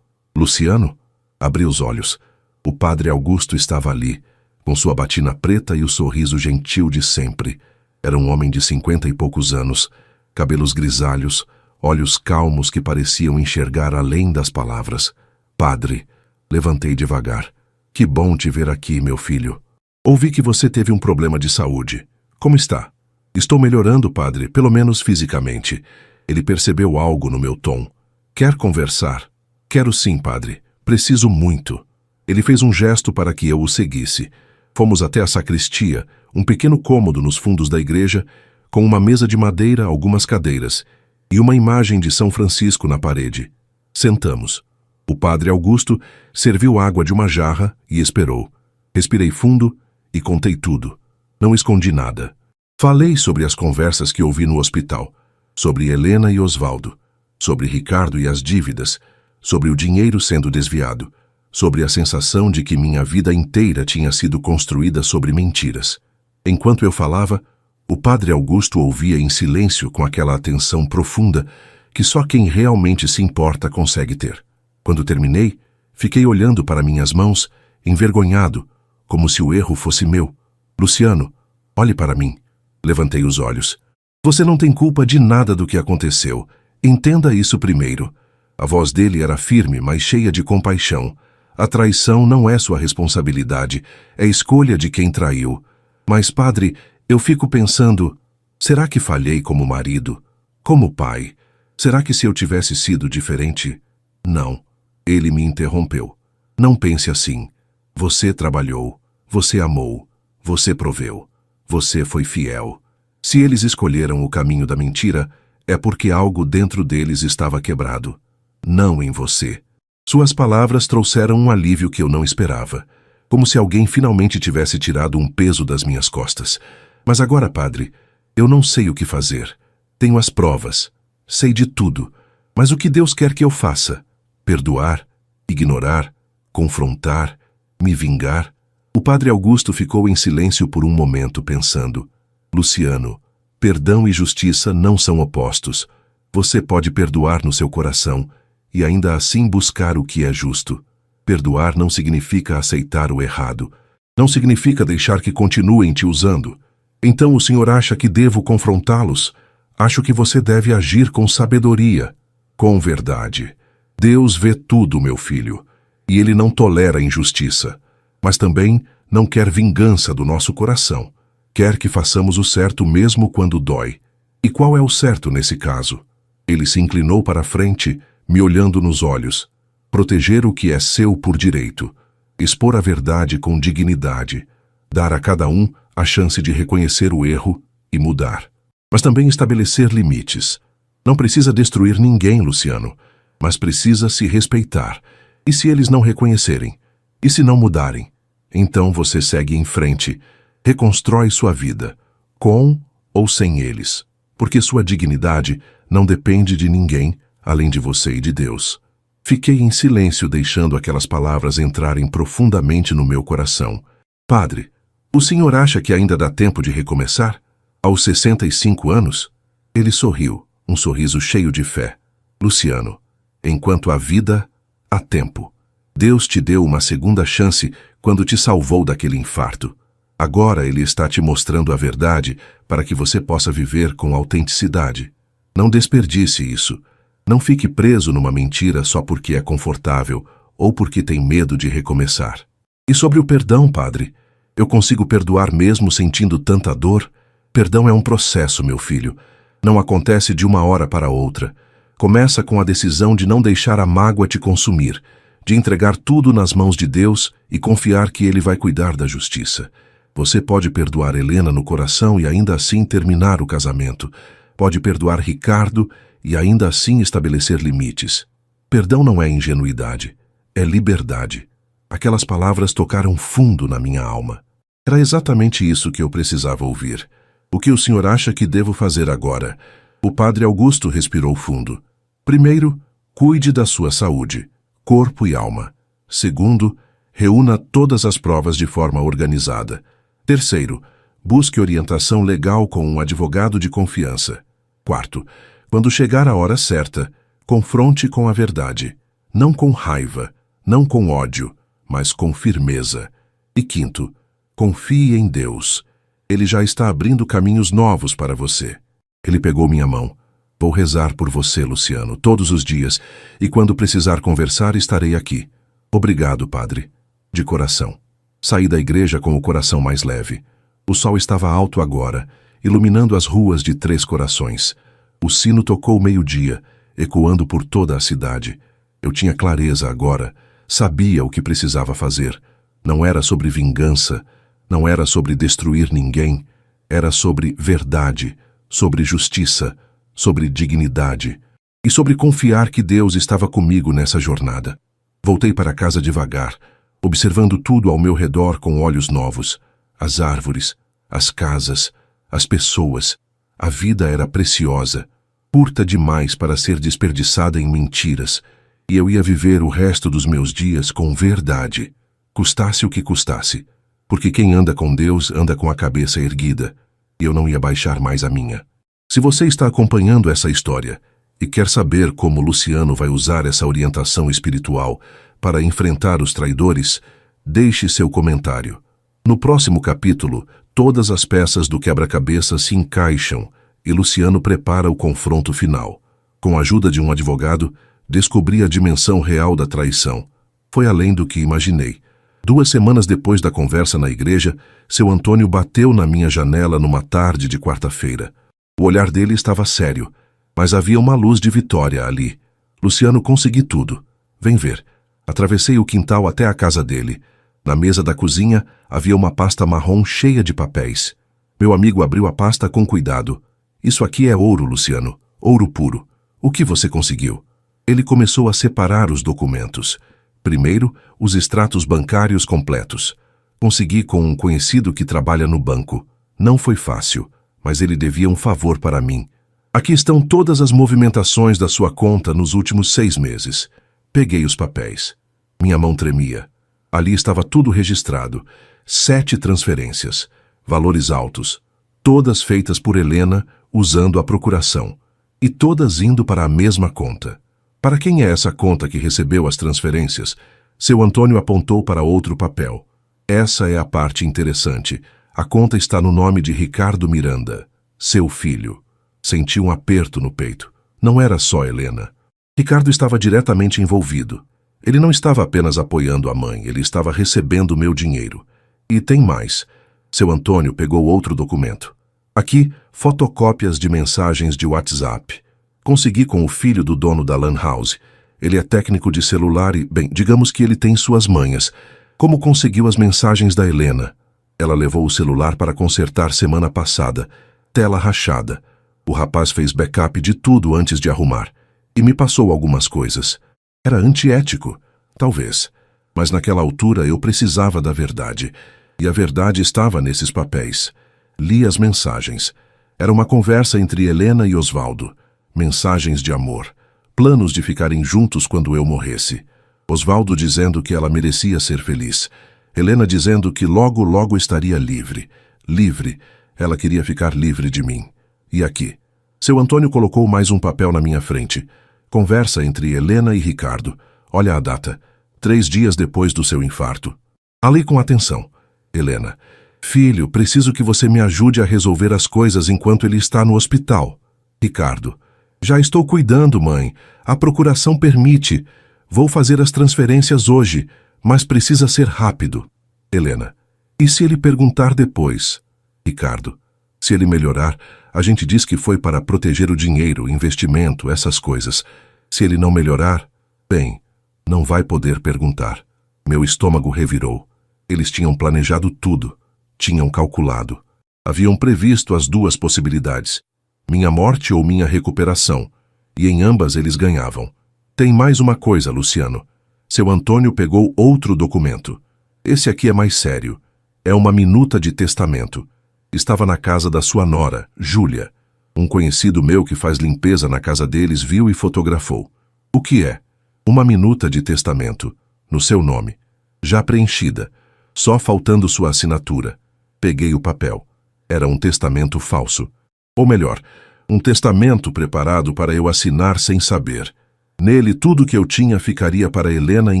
Luciano? Abri os olhos. O padre Augusto estava ali, com sua batina preta e o sorriso gentil de sempre. Era um homem de 50 e poucos anos, cabelos grisalhos, olhos calmos que pareciam enxergar além das palavras. Padre, levantei devagar. Que bom te ver aqui, meu filho. Ouvi que você teve um problema de saúde. Como está? Estou melhorando, padre, pelo menos fisicamente. Ele percebeu algo no meu tom. Quer conversar? Quero sim, padre. Preciso muito. Ele fez um gesto para que eu o seguisse. Fomos até a sacristia, um pequeno cômodo nos fundos da igreja, com uma mesa de madeira, algumas cadeiras, e uma imagem de São Francisco na parede. Sentamos. O padre Augusto serviu água de uma jarra e esperou. Respirei fundo e contei tudo. Não escondi nada. Falei sobre as conversas que ouvi no hospital, sobre Helena e Osvaldo, sobre Ricardo e as dívidas, sobre o dinheiro sendo desviado, sobre a sensação de que minha vida inteira tinha sido construída sobre mentiras. Enquanto eu falava, o padre Augusto ouvia em silêncio com aquela atenção profunda que só quem realmente se importa consegue ter. Quando terminei, fiquei olhando para minhas mãos, envergonhado, como se o erro fosse meu. Luciano, olhe para mim. Levantei os olhos. Você não tem culpa de nada do que aconteceu. Entenda isso primeiro. A voz dele era firme, mas cheia de compaixão. A traição não é sua responsabilidade, é escolha de quem traiu. Mas, padre, eu fico pensando, será que falhei como marido? Como pai? Será que se eu tivesse sido diferente? Não. Ele me interrompeu. Não pense assim. Você trabalhou, você amou, você proveu, você foi fiel. Se eles escolheram o caminho da mentira, é porque algo dentro deles estava quebrado. Não em você. Suas palavras trouxeram um alívio que eu não esperava, como se alguém finalmente tivesse tirado um peso das minhas costas. Mas agora, padre, eu não sei o que fazer. Tenho as provas, sei de tudo, mas o que Deus quer que eu faça? Perdoar, ignorar, confrontar, me vingar? O padre Augusto ficou em silêncio por um momento, pensando. Luciano, perdão e justiça não são opostos. Você pode perdoar no seu coração e ainda assim buscar o que é justo. Perdoar não significa aceitar o errado. Não significa deixar que continuem te usando. Então o senhor acha que devo confrontá-los? Acho que você deve agir com sabedoria, com verdade. Deus vê tudo, meu filho, e Ele não tolera injustiça, mas também não quer vingança do nosso coração. Quer que façamos o certo mesmo quando dói. E qual é o certo nesse caso? Ele se inclinou para a frente, me olhando nos olhos. Proteger o que é seu por direito. Expor a verdade com dignidade. Dar a cada um a chance de reconhecer o erro e mudar. Mas também estabelecer limites. Não precisa destruir ninguém, Luciano, mas precisa se respeitar. E se eles não reconhecerem? E se não mudarem? Então você segue em frente, reconstrói sua vida, com ou sem eles, porque sua dignidade não depende de ninguém além de você e de Deus. Fiquei em silêncio, deixando aquelas palavras entrarem profundamente no meu coração. Padre, o senhor acha que ainda dá tempo de recomeçar? Aos 65 anos? Ele sorriu, um sorriso cheio de fé. Luciano, enquanto há vida, há tempo. Deus te deu uma segunda chance quando te salvou daquele infarto. Agora Ele está te mostrando a verdade para que você possa viver com autenticidade. Não desperdice isso. Não fique preso numa mentira só porque é confortável ou porque tem medo de recomeçar. E sobre o perdão, padre, eu consigo perdoar mesmo sentindo tanta dor? Perdão é um processo, meu filho. Não acontece de uma hora para outra. Começa com a decisão de não deixar a mágoa te consumir, de entregar tudo nas mãos de Deus e confiar que Ele vai cuidar da justiça. Você pode perdoar Helena no coração e ainda assim terminar o casamento. Pode perdoar Ricardo e ainda assim estabelecer limites. Perdão não é ingenuidade, é liberdade. Aquelas palavras tocaram fundo na minha alma. Era exatamente isso que eu precisava ouvir. O que o senhor acha que devo fazer agora? O padre Augusto respirou fundo. Primeiro, cuide da sua saúde, corpo e alma. Segundo, reúna todas as provas de forma organizada. Terceiro, busque orientação legal com um advogado de confiança. Quarto, quando chegar a hora certa, confronte com a verdade. Não com raiva, não com ódio, mas com firmeza. E quinto, confie em Deus. Ele já está abrindo caminhos novos para você. Ele pegou minha mão. Vou rezar por você, Luciano, todos os dias, e quando precisar conversar, estarei aqui. Obrigado, padre. De coração. Saí da igreja com o coração mais leve. O sol estava alto agora, iluminando as ruas de Três Corações. O sino tocou meio-dia, ecoando por toda a cidade. Eu tinha clareza agora, sabia o que precisava fazer. Não era sobre vingança, não era sobre destruir ninguém, era sobre verdade, sobre justiça, sobre dignidade e sobre confiar que Deus estava comigo nessa jornada. Voltei para casa devagar, observando tudo ao meu redor com olhos novos. As árvores, as casas, as pessoas. A vida era preciosa, curta demais para ser desperdiçada em mentiras, e eu ia viver o resto dos meus dias com verdade, custasse o que custasse, porque quem anda com Deus anda com a cabeça erguida, e eu não ia baixar mais a minha. Se você está acompanhando essa história e quer saber como Luciano vai usar essa orientação espiritual para enfrentar os traidores, deixe seu comentário. No próximo capítulo, todas as peças do quebra-cabeça se encaixam e Luciano prepara o confronto final. Com a ajuda de um advogado, descobri a dimensão real da traição. Foi além do que imaginei. 2 semanas depois da conversa na igreja, seu Antônio bateu na minha janela numa tarde de quarta-feira. O olhar dele estava sério, mas havia uma luz de vitória ali. Luciano, consegui tudo. Vem ver. Atravessei o quintal até a casa dele. Na mesa da cozinha havia uma pasta marrom cheia de papéis. Meu amigo abriu a pasta com cuidado. Isso aqui é ouro, Luciano. Ouro puro. O que você conseguiu? Ele começou a separar os documentos. Primeiro, os extratos bancários completos. Consegui com um conhecido que trabalha no banco. Não foi fácil, mas ele devia um favor para mim. Aqui estão todas as movimentações da sua conta nos últimos 6 meses. Peguei os papéis. Minha mão tremia. Ali estava tudo registrado. 7 transferências, valores altos, todas feitas por Helena usando a procuração, e todas indo para a mesma conta. Para quem é essa conta que recebeu as transferências? Seu Antônio apontou para outro papel. Essa é a parte interessante. A conta está no nome de Ricardo Miranda, seu filho. Senti um aperto no peito. Não era só Helena. Ricardo estava diretamente envolvido. Ele não estava apenas apoiando a mãe, ele estava recebendo meu dinheiro. E tem mais. Seu Antônio pegou outro documento. Aqui, fotocópias de mensagens de WhatsApp. Consegui com o filho do dono da Lan House. Ele é técnico de celular e, bem, digamos que ele tem suas manhas. Como conseguiu as mensagens da Helena? Ela levou o celular para consertar semana passada. Tela rachada. O rapaz fez backup de tudo antes de arrumar. E me passou algumas coisas. Era antiético, talvez. Mas naquela altura eu precisava da verdade. E a verdade estava nesses papéis. Li as mensagens. Era uma conversa entre Helena e Osvaldo. Mensagens de amor. Planos de ficarem juntos quando eu morresse. Osvaldo dizendo que ela merecia ser feliz. Helena dizendo que logo, logo estaria livre. Livre. Ela queria ficar livre de mim. E aqui. Seu Antônio colocou mais um papel na minha frente. Conversa entre Helena e Ricardo. Olha a data. 3 dias depois do seu infarto. Ali com atenção. Helena. Filho, preciso que você me ajude a resolver as coisas enquanto ele está no hospital. Ricardo. Já estou cuidando, mãe. A procuração permite. Vou fazer as transferências hoje, mas precisa ser rápido. Helena. E se ele perguntar depois? Ricardo. Se ele melhorar, a gente diz que foi para proteger o dinheiro, investimento, essas coisas. Se ele não melhorar, bem, não vai poder perguntar. Meu estômago revirou. Eles tinham planejado tudo. Tinham calculado. Haviam previsto as 2 possibilidades. Minha morte ou minha recuperação. E em ambas eles ganhavam. Tem mais uma coisa, Luciano. Seu Antônio pegou outro documento. Esse aqui é mais sério. É uma minuta de testamento. Estava na casa da sua nora, Júlia. Um conhecido meu que faz limpeza na casa deles viu e fotografou. O que é? Uma minuta de testamento, no seu nome. Já preenchida, só faltando sua assinatura. Peguei o papel. Era um testamento falso. Ou melhor, um testamento preparado para eu assinar sem saber. Nele, tudo que eu tinha ficaria para Helena em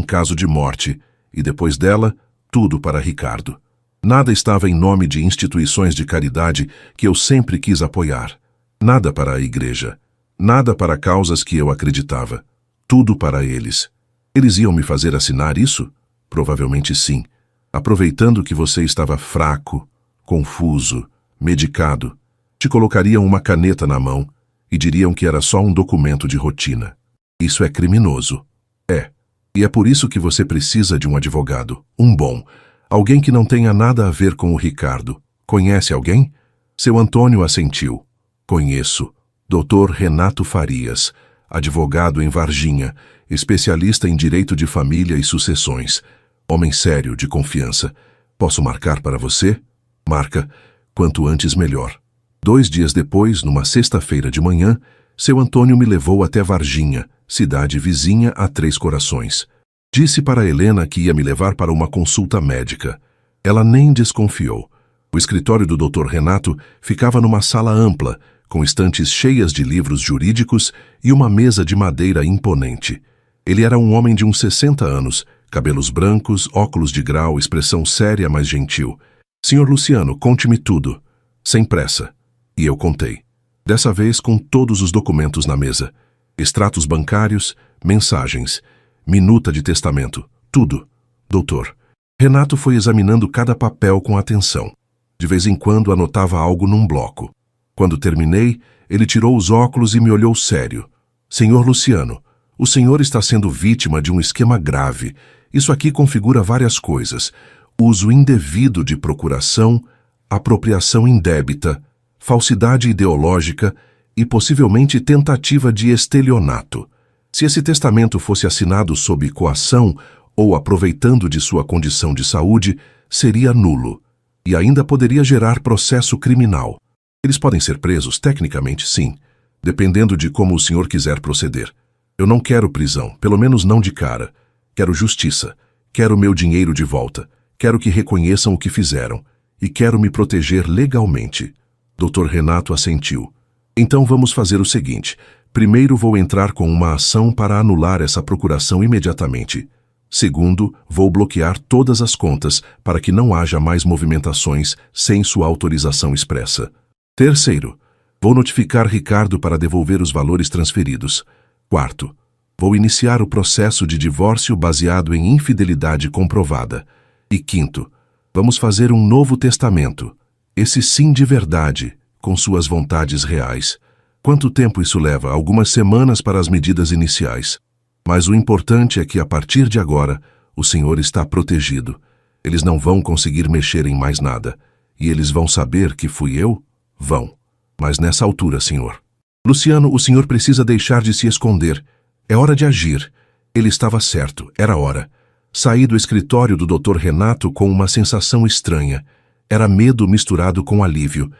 caso de morte, e depois dela, tudo para Ricardo. Nada estava em nome de instituições de caridade que eu sempre quis apoiar. Nada para a igreja. Nada para causas que eu acreditava. Tudo para eles. Eles iam me fazer assinar isso? Provavelmente sim. Aproveitando que você estava fraco, confuso, medicado, te colocariam uma caneta na mão e diriam que era só um documento de rotina. Isso é criminoso. É. E é por isso que você precisa de um advogado. Um bom. Alguém que não tenha nada a ver com o Ricardo. Conhece alguém? Seu Antônio assentiu. Conheço. Dr. Renato Farias, advogado em Varginha, especialista em direito de família e sucessões. Homem sério, de confiança. Posso marcar para você? Marca. Quanto antes, melhor. 2 dias depois, numa sexta-feira de manhã, seu Antônio me levou até Varginha, cidade vizinha a 3 Corações. Disse para Helena que ia me levar para uma consulta médica. Ela nem desconfiou. O escritório do Dr. Renato ficava numa sala ampla, com estantes cheias de livros jurídicos e uma mesa de madeira imponente. Ele era um homem de uns 60 anos, cabelos brancos, óculos de grau, expressão séria, mas gentil. Senhor Luciano, conte-me tudo. Sem pressa. E eu contei. Dessa vez com todos os documentos na mesa. Extratos bancários, mensagens, minuta de testamento, tudo. Doutor. Renato foi examinando cada papel com atenção. De vez em quando anotava algo num bloco. Quando terminei, ele tirou os óculos e me olhou sério. Senhor Luciano, o senhor está sendo vítima de um esquema grave. Isso aqui configura várias coisas. Uso indevido de procuração, apropriação indébita, falsidade ideológica e possivelmente tentativa de estelionato. Se esse testamento fosse assinado sob coação ou aproveitando de sua condição de saúde, seria nulo e ainda poderia gerar processo criminal. Eles podem ser presos, tecnicamente, sim, dependendo de como o senhor quiser proceder. Eu não quero prisão, pelo menos não de cara. Quero justiça. Quero meu dinheiro de volta. Quero que reconheçam o que fizeram. E quero me proteger legalmente. Dr. Renato assentiu. Então vamos fazer o seguinte. Primeiro vou entrar com uma ação para anular essa procuração imediatamente. Segundo, vou bloquear todas as contas para que não haja mais movimentações sem sua autorização expressa. Terceiro, vou notificar Ricardo para devolver os valores transferidos. Quarto, vou iniciar o processo de divórcio baseado em infidelidade comprovada. E quinto, vamos fazer um novo testamento. Esse sim de verdade, com suas vontades reais. Quanto tempo isso leva? Algumas semanas para as medidas iniciais. Mas o importante é que, a partir de agora, o senhor está protegido. Eles não vão conseguir mexer em mais nada. E eles vão saber que fui eu? Vão. Mas nessa altura, senhor. Luciano, o senhor precisa deixar de se esconder. É hora de agir. Ele estava certo, era hora. Saí do escritório do Dr. Renato com uma sensação estranha. Era medo misturado com alívio.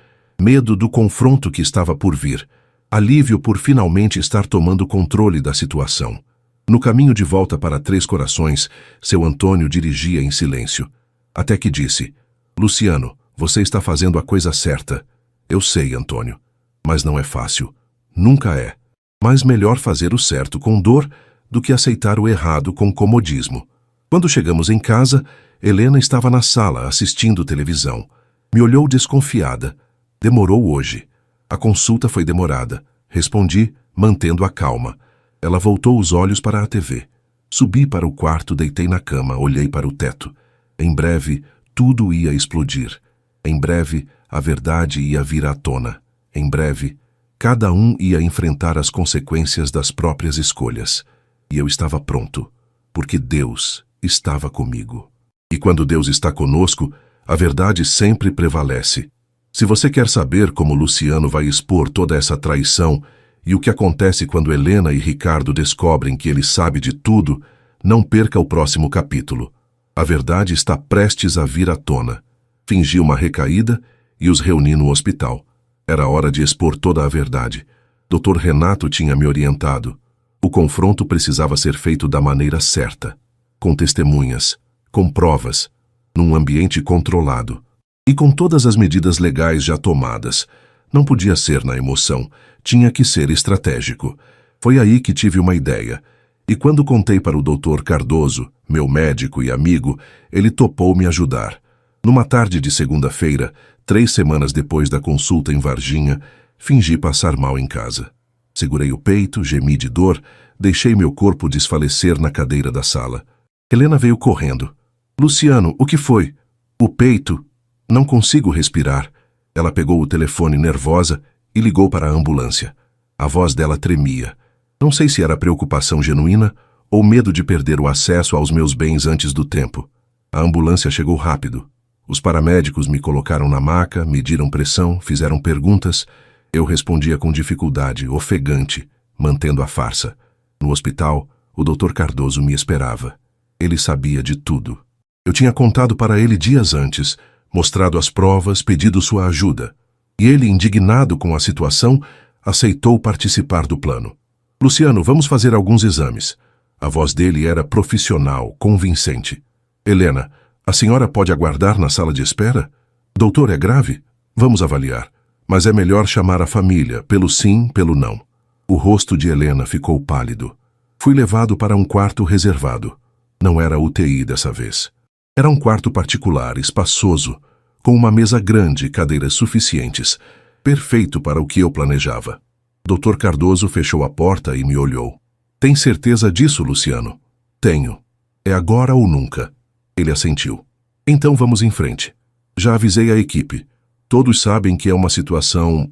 Medo do confronto que estava por vir. Alívio por finalmente estar tomando controle da situação. No caminho de volta para Três Corações, seu Antônio dirigia em silêncio. Até que disse, Luciano, você está fazendo a coisa certa. Eu sei, Antônio, mas não é fácil. Nunca é. Mas melhor fazer o certo com dor do que aceitar o errado com comodismo. Quando chegamos em casa, Helena estava na sala assistindo televisão. Me olhou desconfiada. Demorou hoje. A consulta foi demorada. Respondi, mantendo a calma. Ela voltou os olhos para a TV. Subi para o quarto, deitei na cama, olhei para o teto. Em breve, tudo ia explodir. Em breve, a verdade ia vir à tona. Em breve, cada um ia enfrentar as consequências das próprias escolhas. E eu estava pronto, porque Deus estava comigo. E quando Deus está conosco, a verdade sempre prevalece. Se você quer saber como Luciano vai expor toda essa traição e o que acontece quando Helena e Ricardo descobrem que ele sabe de tudo, não perca o próximo capítulo. A verdade está prestes a vir à tona. Fingi uma recaída e os reuni no hospital. Era hora de expor toda a verdade. Dr. Renato tinha me orientado. O confronto precisava ser feito da maneira certa. Com testemunhas, com provas, num ambiente controlado. E com todas as medidas legais já tomadas. Não podia ser na emoção, tinha que ser estratégico. Foi aí que tive uma ideia. E quando contei para o Dr. Cardoso, meu médico e amigo, ele topou me ajudar. Numa tarde de segunda-feira, 3 semanas depois da consulta em Varginha, fingi passar mal em casa. Segurei o peito, gemi de dor, deixei meu corpo desfalecer na cadeira da sala. Helena veio correndo. Luciano, o que foi? O peito. Não consigo respirar. Ela pegou o telefone nervosa e ligou para a ambulância. A voz dela tremia. Não sei se era preocupação genuína ou medo de perder o acesso aos meus bens antes do tempo. A ambulância chegou rápido. Os paramédicos me colocaram na maca, mediram pressão, fizeram perguntas. Eu respondia com dificuldade, ofegante, mantendo a farsa. No hospital, o Dr. Cardoso me esperava. Ele sabia de tudo. Eu tinha contado para ele dias antes, mostrado as provas, pedido sua ajuda. E ele, indignado com a situação, aceitou participar do plano. Luciano, vamos fazer alguns exames. A voz dele era profissional, convincente. Helena, a senhora pode aguardar na sala de espera? Doutor, é grave? Vamos avaliar. Mas é melhor chamar a família, pelo sim, pelo não. O rosto de Helena ficou pálido. Fui levado para um quarto reservado. Não era UTI dessa vez. Era um quarto particular, espaçoso, com uma mesa grande e cadeiras suficientes, perfeito para o que eu planejava. Dr. Cardoso fechou a porta e me olhou. Tem certeza disso, Luciano? Tenho. É agora ou nunca. Ele assentiu. Então vamos em frente. Já avisei a equipe. Todos sabem que é uma situação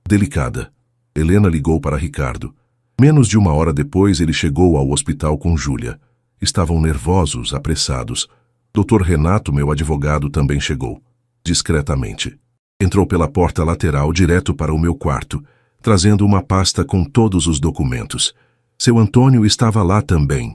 delicada. Helena ligou para Ricardo. Menos de 1 hora depois, ele chegou ao hospital com Júlia. Estavam nervosos, apressados. Dr. Renato, meu advogado, também chegou. Discretamente. Entrou pela porta lateral direto para o meu quarto, trazendo uma pasta com todos os documentos. Seu Antônio estava lá também,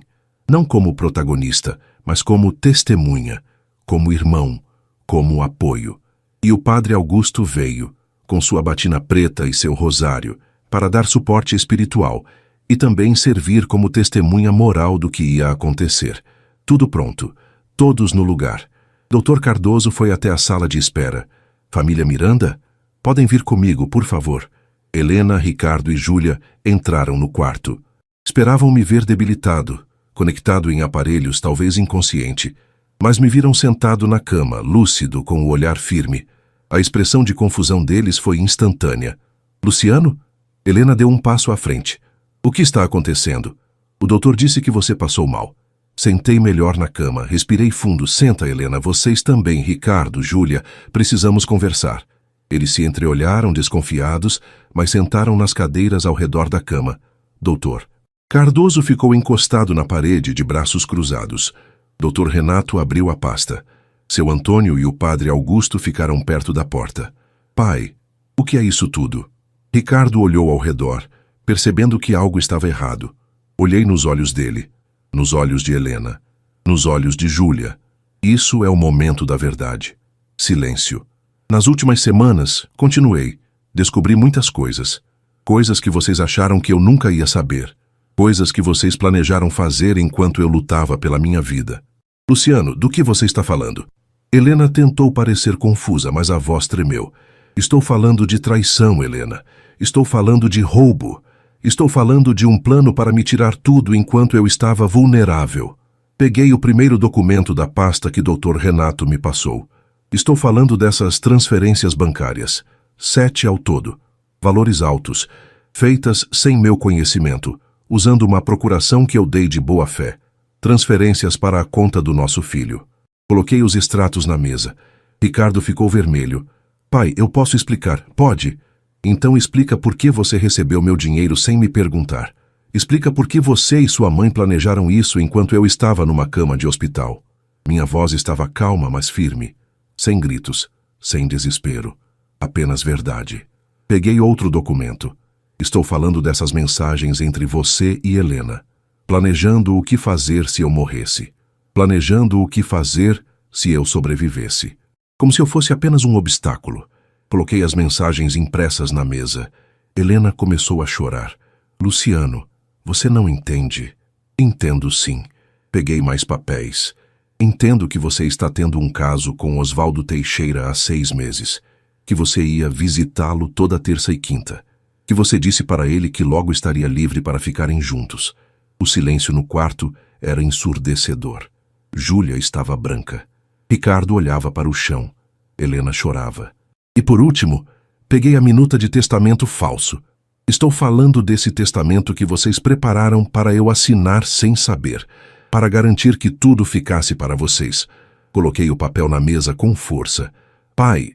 não como protagonista, mas como testemunha, como irmão, como apoio. E o padre Augusto veio, com sua batina preta e seu rosário, para dar suporte espiritual e também servir como testemunha moral do que ia acontecer. Tudo pronto, todos no lugar. Dr. Cardoso foi até a sala de espera. Família Miranda? Podem vir comigo, por favor. Helena, Ricardo e Júlia entraram no quarto. Esperavam me ver debilitado, conectado em aparelhos, talvez inconsciente, mas me viram sentado na cama, lúcido, com o olhar firme. A expressão de confusão deles foi instantânea. Luciano? Helena deu um passo à frente. O que está acontecendo? O doutor disse que você passou mal. Sentei melhor na cama, respirei fundo. Senta, Helena, vocês também, Ricardo, Júlia, precisamos conversar. Eles se entreolharam, desconfiados, mas sentaram nas cadeiras ao redor da cama. Doutor. Cardoso ficou encostado na parede, de braços cruzados. Dr. Renato abriu a pasta. Seu Antônio e o padre Augusto ficaram perto da porta. Pai, o que é isso tudo? Ricardo olhou ao redor, percebendo que algo estava errado. Olhei nos olhos dele, nos olhos de Helena, nos olhos de Júlia. Isso é o momento da verdade. Silêncio. Nas últimas semanas, continuei, descobri muitas coisas. Coisas que vocês acharam que eu nunca ia saber. Coisas que vocês planejaram fazer enquanto eu lutava pela minha vida. Luciano, do que você está falando? Helena tentou parecer confusa, mas a voz tremeu. Estou falando de traição, Helena. Estou falando de roubo. Estou falando de um plano para me tirar tudo enquanto eu estava vulnerável. Peguei o primeiro documento da pasta que Dr. Renato me passou. Estou falando dessas transferências bancárias. 7 ao todo. Valores altos, feitas sem meu conhecimento, usando uma procuração que eu dei de boa fé. Transferências para a conta do nosso filho. Coloquei os extratos na mesa. Ricardo ficou vermelho. Pai, eu posso explicar. Pode? Então explica por que você recebeu meu dinheiro sem me perguntar. Explica por que você e sua mãe planejaram isso enquanto eu estava numa cama de hospital. Minha voz estava calma, mas firme. Sem gritos, sem desespero. Apenas verdade. Peguei outro documento. Estou falando dessas mensagens entre você e Helena. Planejando o que fazer se eu morresse. Planejando o que fazer se eu sobrevivesse. Como se eu fosse apenas um obstáculo. Coloquei as mensagens impressas na mesa. Helena começou a chorar. Luciano, você não entende. Entendo sim. Peguei mais papéis. Entendo que você está tendo um caso com Oswaldo Teixeira há 6 meses. Que você ia visitá-lo toda terça e quinta. Que você disse para ele que logo estaria livre para ficarem juntos. O silêncio no quarto era ensurdecedor. Júlia estava branca. Ricardo olhava para o chão. Helena chorava. E por último, peguei a minuta de testamento falso. Estou falando desse testamento que vocês prepararam para eu assinar sem saber, para garantir que tudo ficasse para vocês. Coloquei o papel na mesa com força. Pai,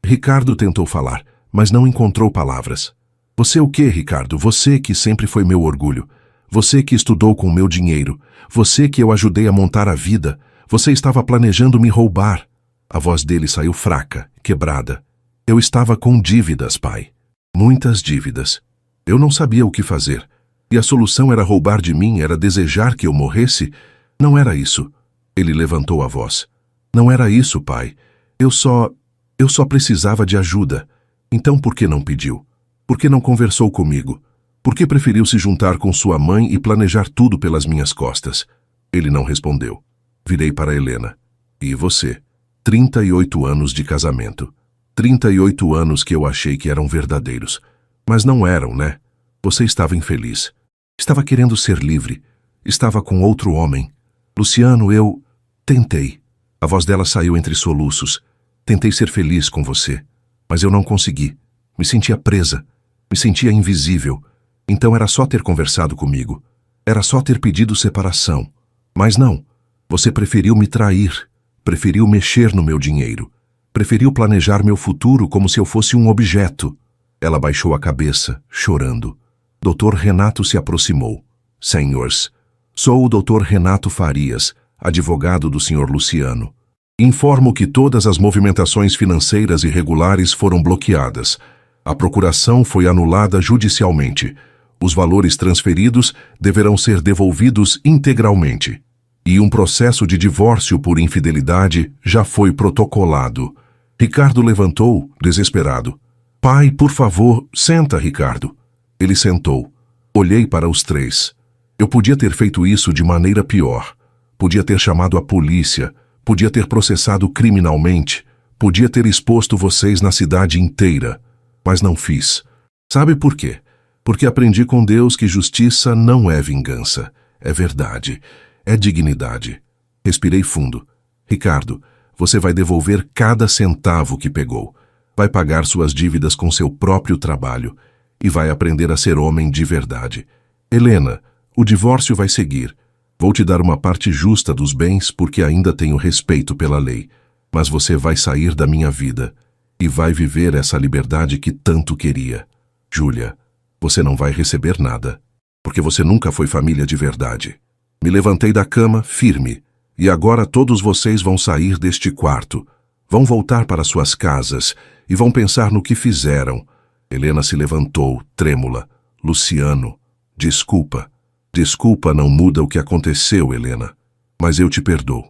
Ricardo tentou falar, mas não encontrou palavras. Você o quê, Ricardo? Você que sempre foi meu orgulho. Você que estudou com meu dinheiro. Você que eu ajudei a montar a vida. Você estava planejando me roubar. A voz dele saiu fraca, quebrada. Eu estava com dívidas, pai. Muitas dívidas. Eu não sabia o que fazer. E a solução era roubar de mim, era desejar que eu morresse? Não era isso. Ele levantou a voz. Não era isso, pai. Eu só precisava de ajuda. Então por que não pediu? Por que não conversou comigo? Por que preferiu se juntar com sua mãe e planejar tudo pelas minhas costas? Ele não respondeu. Virei para Helena. E você? 38 anos de casamento. 38 anos que eu achei que eram verdadeiros. Mas não eram, né? Você estava infeliz. Estava querendo ser livre. Estava com outro homem. Luciano, eu... Tentei. A voz dela saiu entre soluços. Tentei ser feliz com você. Mas eu não consegui. Me sentia presa. Me sentia invisível. Então era só ter conversado comigo. Era só ter pedido separação. Mas não. Você preferiu me trair. Preferiu mexer no meu dinheiro. Preferiu planejar meu futuro como se eu fosse um objeto. Ela baixou a cabeça, chorando. Dr. Renato se aproximou. Senhores, sou o Dr. Renato Farias, advogado do Sr. Luciano. Informo que todas as movimentações financeiras irregulares foram bloqueadas. A procuração foi anulada judicialmente. Os valores transferidos deverão ser devolvidos integralmente. E um processo de divórcio por infidelidade já foi protocolado. Ricardo levantou, desesperado. Pai, por favor, senta, Ricardo. Ele sentou. Olhei para os três. Eu podia ter feito isso de maneira pior. Podia ter chamado a polícia. Podia ter processado criminalmente. Podia ter exposto vocês na cidade inteira. Mas não fiz. Sabe por quê? Porque aprendi com Deus que justiça não é vingança. É verdade. É dignidade. Respirei fundo. Ricardo, você vai devolver cada centavo que pegou. Vai pagar suas dívidas com seu próprio trabalho. E vai aprender a ser homem de verdade. Helena, o divórcio vai seguir. Vou te dar uma parte justa dos bens porque ainda tenho respeito pela lei. Mas você vai sair da minha vida. E vai viver essa liberdade que tanto queria. Júlia, você não vai receber nada. Porque você nunca foi família de verdade. Me levantei da cama, firme. E agora todos vocês vão sair deste quarto. Vão voltar para suas casas e vão pensar no que fizeram. Helena se levantou, trêmula. Luciano, desculpa. Desculpa não muda o que aconteceu, Helena. Mas eu te perdoo.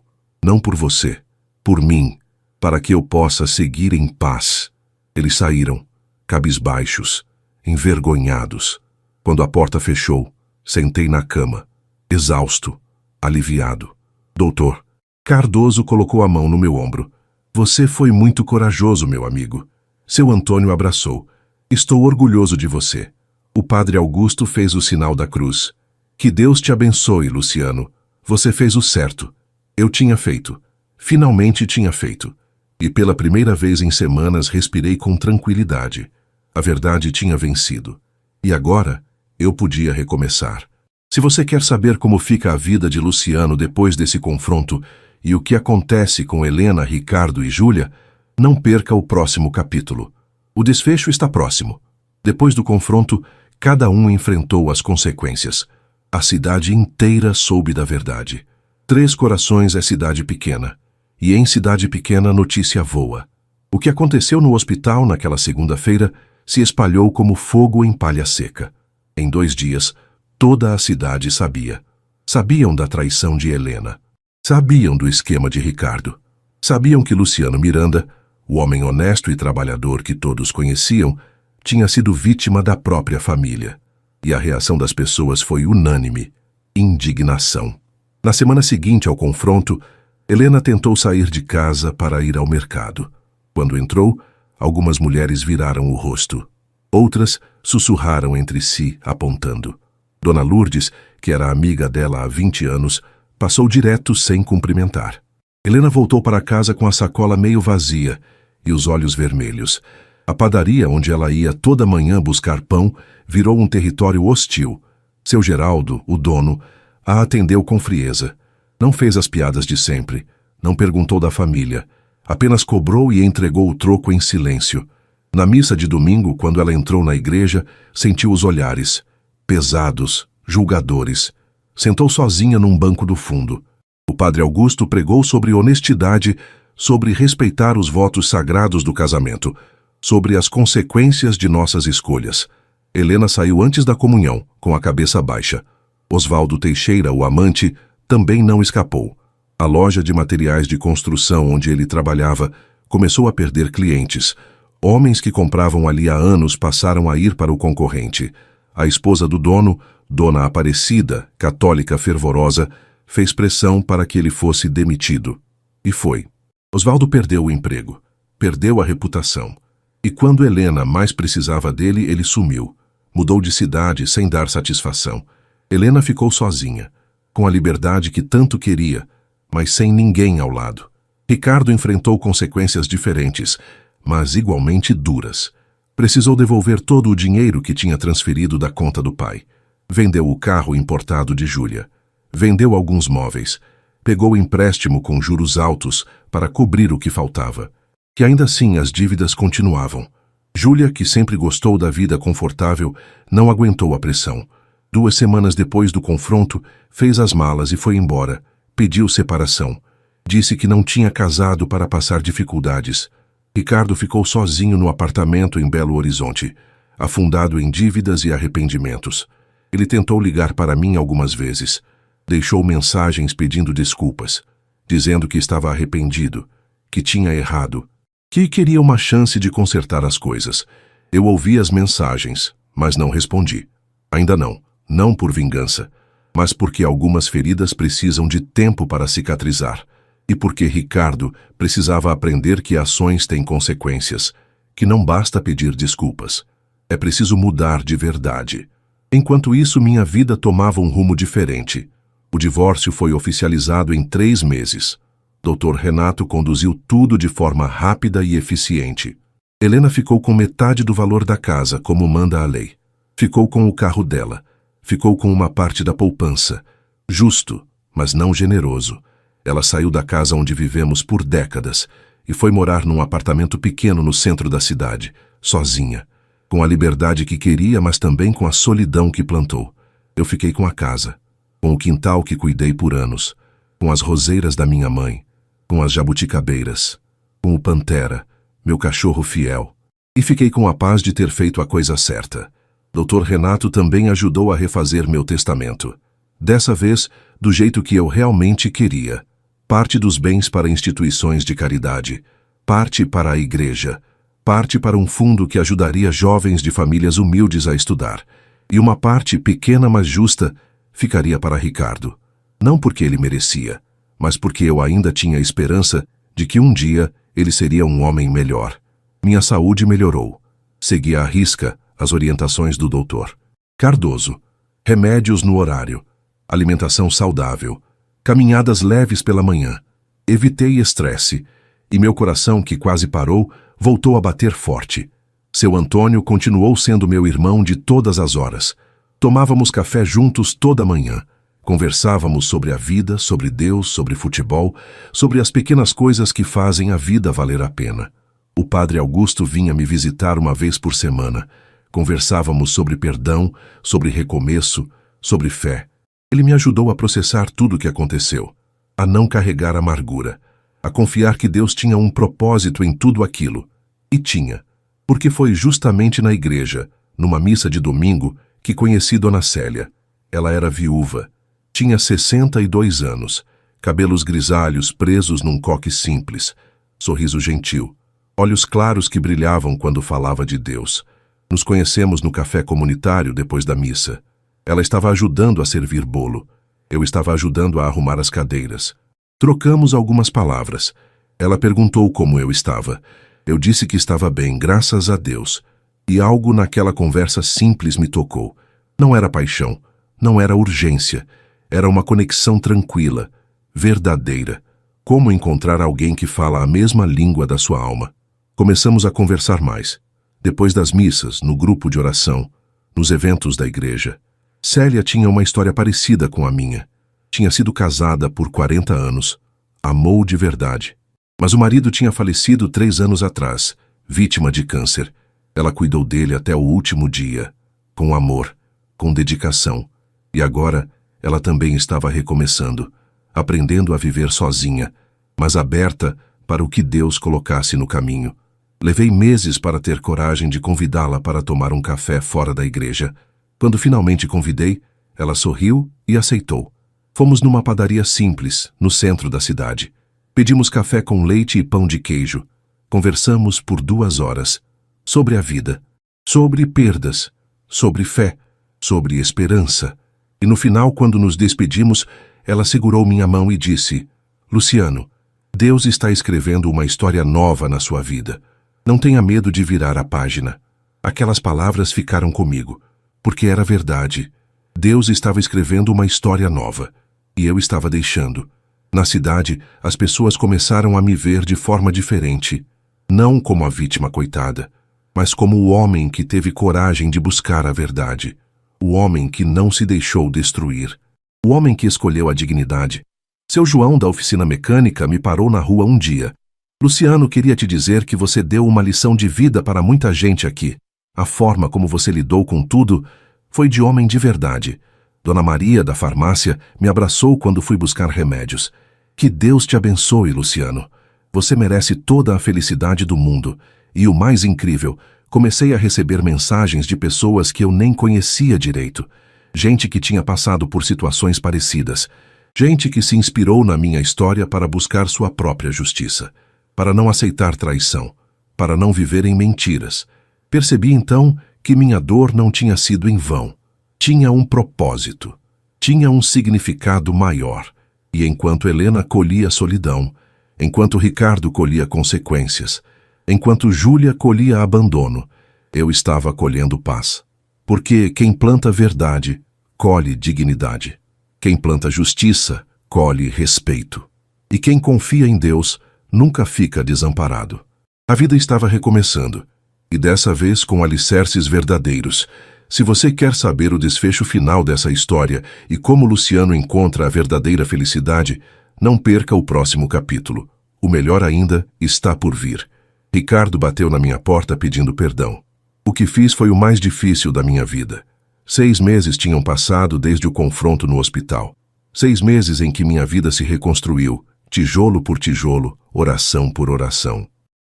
Não por você. Por mim. Para que eu possa seguir em paz. Eles saíram, cabisbaixos, envergonhados. Quando a porta fechou, sentei na cama, exausto, aliviado. Doutor, Cardoso colocou a mão no meu ombro. Você foi muito corajoso, meu amigo. Seu Antônio abraçou. Estou orgulhoso de você. O padre Augusto fez o sinal da cruz. Que Deus te abençoe, Luciano. Você fez o certo. Eu tinha feito. Finalmente tinha feito. E pela primeira vez em semanas respirei com tranquilidade. A verdade tinha vencido. E agora, eu podia recomeçar. Se você quer saber como fica a vida de Luciano depois desse confronto e o que acontece com Helena, Ricardo e Júlia, não perca o próximo capítulo. O desfecho está próximo. Depois do confronto, cada um enfrentou as consequências. A cidade inteira soube da verdade. Três Corações é cidade pequena. E em cidade pequena notícia voa. O que aconteceu no hospital naquela segunda-feira se espalhou como fogo em palha seca. Em 2 dias, toda a cidade sabia. Sabiam da traição de Helena. Sabiam do esquema de Ricardo. Sabiam que Luciano Miranda, o homem honesto e trabalhador que todos conheciam, tinha sido vítima da própria família. E a reação das pessoas foi unânime: indignação. Na semana seguinte ao confronto, Helena tentou sair de casa para ir ao mercado. Quando entrou, algumas mulheres viraram o rosto. Outras sussurraram entre si, apontando. Dona Lourdes, que era amiga dela há 20 anos, passou direto sem cumprimentar. Helena voltou para casa com a sacola meio vazia e os olhos vermelhos. A padaria onde ela ia toda manhã buscar pão virou um território hostil. Seu Geraldo, o dono, a atendeu com frieza. Não fez as piadas de sempre, não perguntou da família, apenas cobrou e entregou o troco em silêncio. Na missa de domingo, quando ela entrou na igreja, sentiu os olhares, pesados, julgadores. Sentou sozinha num banco do fundo. O padre Augusto pregou sobre honestidade, sobre respeitar os votos sagrados do casamento, sobre as consequências de nossas escolhas. Helena saiu antes da comunhão, com a cabeça baixa. Osvaldo Teixeira, o amante, também não escapou. A loja de materiais de construção onde ele trabalhava começou a perder clientes. Homens que compravam ali há anos passaram a ir para o concorrente. A esposa do dono, Dona Aparecida, católica fervorosa, fez pressão para que ele fosse demitido. E foi. Osvaldo perdeu o emprego. Perdeu a reputação. E quando Helena mais precisava dele, ele sumiu. Mudou de cidade sem dar satisfação. Helena ficou sozinha, com a liberdade que tanto queria, mas sem ninguém ao lado. Ricardo enfrentou consequências diferentes, mas igualmente duras. Precisou devolver todo o dinheiro que tinha transferido da conta do pai. Vendeu o carro importado de Júlia. Vendeu alguns móveis. Pegou empréstimo com juros altos para cobrir o que faltava. Que ainda assim as dívidas continuavam. Júlia, que sempre gostou da vida confortável, não aguentou a pressão. 2 semanas depois do confronto, fez as malas e foi embora. Pediu separação. Disse que não tinha casado para passar dificuldades. Ricardo ficou sozinho no apartamento em Belo Horizonte, afundado em dívidas e arrependimentos. Ele tentou ligar para mim algumas vezes. Deixou mensagens pedindo desculpas, dizendo que estava arrependido, que tinha errado, que queria uma chance de consertar as coisas. Eu ouvi as mensagens, mas não respondi. Ainda não, não por vingança, mas porque algumas feridas precisam de tempo para cicatrizar, e porque Ricardo precisava aprender que ações têm consequências, que não basta pedir desculpas. É preciso mudar de verdade. Enquanto isso, minha vida tomava um rumo diferente. O divórcio foi oficializado em 3 meses. Dr. Renato conduziu tudo de forma rápida e eficiente. Helena ficou com metade do valor da casa, como manda a lei. Ficou com o carro dela. Ficou com uma parte da poupança. Justo, mas não generoso. Ela saiu da casa onde vivemos por décadas e foi morar num apartamento pequeno no centro da cidade, sozinha, com a liberdade que queria, mas também com a solidão que plantou. Eu fiquei com a casa, com o quintal que cuidei por anos, com as roseiras da minha mãe, com as jabuticabeiras, com o Pantera, meu cachorro fiel, e fiquei com a paz de ter feito a coisa certa. Dr. Renato também ajudou a refazer meu testamento. Dessa vez, do jeito que eu realmente queria. Parte dos bens para instituições de caridade, parte para a igreja, parte para um fundo que ajudaria jovens de famílias humildes a estudar, e uma parte pequena mas justa ficaria para Ricardo. Não porque ele merecia, mas porque eu ainda tinha esperança de que um dia ele seria um homem melhor. Minha saúde melhorou. Segui à risca as orientações do doutor Cardoso. Remédios no horário, alimentação saudável, caminhadas leves pela manhã. Evitei estresse, e meu coração, que quase parou, voltou a bater forte. Seu Antônio continuou sendo meu irmão de todas as horas. Tomávamos café juntos toda manhã. Conversávamos sobre a vida, sobre Deus, sobre futebol, sobre as pequenas coisas que fazem a vida valer a pena. O padre Augusto vinha me visitar uma vez por semana. Conversávamos sobre perdão, sobre recomeço, sobre fé. Ele me ajudou a processar tudo o que aconteceu, a não carregar amargura, a confiar que Deus tinha um propósito em tudo aquilo. E tinha, porque foi justamente na igreja, numa missa de domingo, que conheci Dona Célia. Ela era viúva, tinha 62 anos, cabelos grisalhos presos num coque simples, sorriso gentil, olhos claros que brilhavam quando falava de Deus. Nos conhecemos no café comunitário depois da missa. Ela estava ajudando a servir bolo. Eu estava ajudando a arrumar as cadeiras. Trocamos algumas palavras. Ela perguntou como eu estava. Eu disse que estava bem, graças a Deus. E algo naquela conversa simples me tocou. Não era paixão, não era urgência. Era uma conexão tranquila, verdadeira. Como encontrar alguém que fala a mesma língua da sua alma? Começamos a conversar mais. Depois das missas, no grupo de oração, nos eventos da igreja. Célia tinha uma história parecida com a minha. Tinha sido casada por 40 anos. Amou de verdade. Mas o marido tinha falecido 3 anos atrás, vítima de câncer. Ela cuidou dele até o último dia, com amor, com dedicação. E agora, ela também estava recomeçando, aprendendo a viver sozinha, mas aberta para o que Deus colocasse no caminho. Levei meses para ter coragem de convidá-la para tomar um café fora da igreja. Quando finalmente convidei, ela sorriu e aceitou. Fomos numa padaria simples, no centro da cidade. Pedimos café com leite e pão de queijo. Conversamos por 2 horas. Sobre a vida, sobre perdas, sobre fé, sobre esperança. E no final, quando nos despedimos, ela segurou minha mão e disse: Luciano, Deus está escrevendo uma história nova na sua vida. Não tenha medo de virar a página. Aquelas palavras ficaram comigo, porque era verdade. Deus estava escrevendo uma história nova, e eu estava deixando. Na cidade, as pessoas começaram a me ver de forma diferente, não como a vítima coitada, mas como o homem que teve coragem de buscar a verdade, o homem que não se deixou destruir, o homem que escolheu a dignidade. Seu João da oficina mecânica me parou na rua um dia. Luciano, queria te dizer que você deu uma lição de vida para muita gente aqui. A forma como você lidou com tudo foi de homem de verdade. Dona Maria, da farmácia, me abraçou quando fui buscar remédios. Que Deus te abençoe, Luciano. Você merece toda a felicidade do mundo. E o mais incrível, comecei a receber mensagens de pessoas que eu nem conhecia direito. Gente que tinha passado por situações parecidas. Gente que se inspirou na minha história para buscar sua própria justiça, para não aceitar traição, para não viver em mentiras. Percebi então que minha dor não tinha sido em vão. Tinha um propósito, tinha um significado maior. E enquanto Helena colhia solidão, enquanto Ricardo colhia consequências, enquanto Júlia colhia abandono, eu estava colhendo paz. Porque quem planta verdade, colhe dignidade. Quem planta justiça, colhe respeito. E quem confia em Deus, nunca fica desamparado. A vida estava recomeçando, e dessa vez com alicerces verdadeiros. Se você quer saber o desfecho final dessa história e como Luciano encontra a verdadeira felicidade, não perca o próximo capítulo. O melhor ainda está por vir. Ricardo bateu na minha porta pedindo perdão. O que fiz foi o mais difícil da minha vida. 6 meses tinham passado desde o confronto no hospital. 6 meses em que minha vida se reconstruiu, tijolo por tijolo, oração por oração.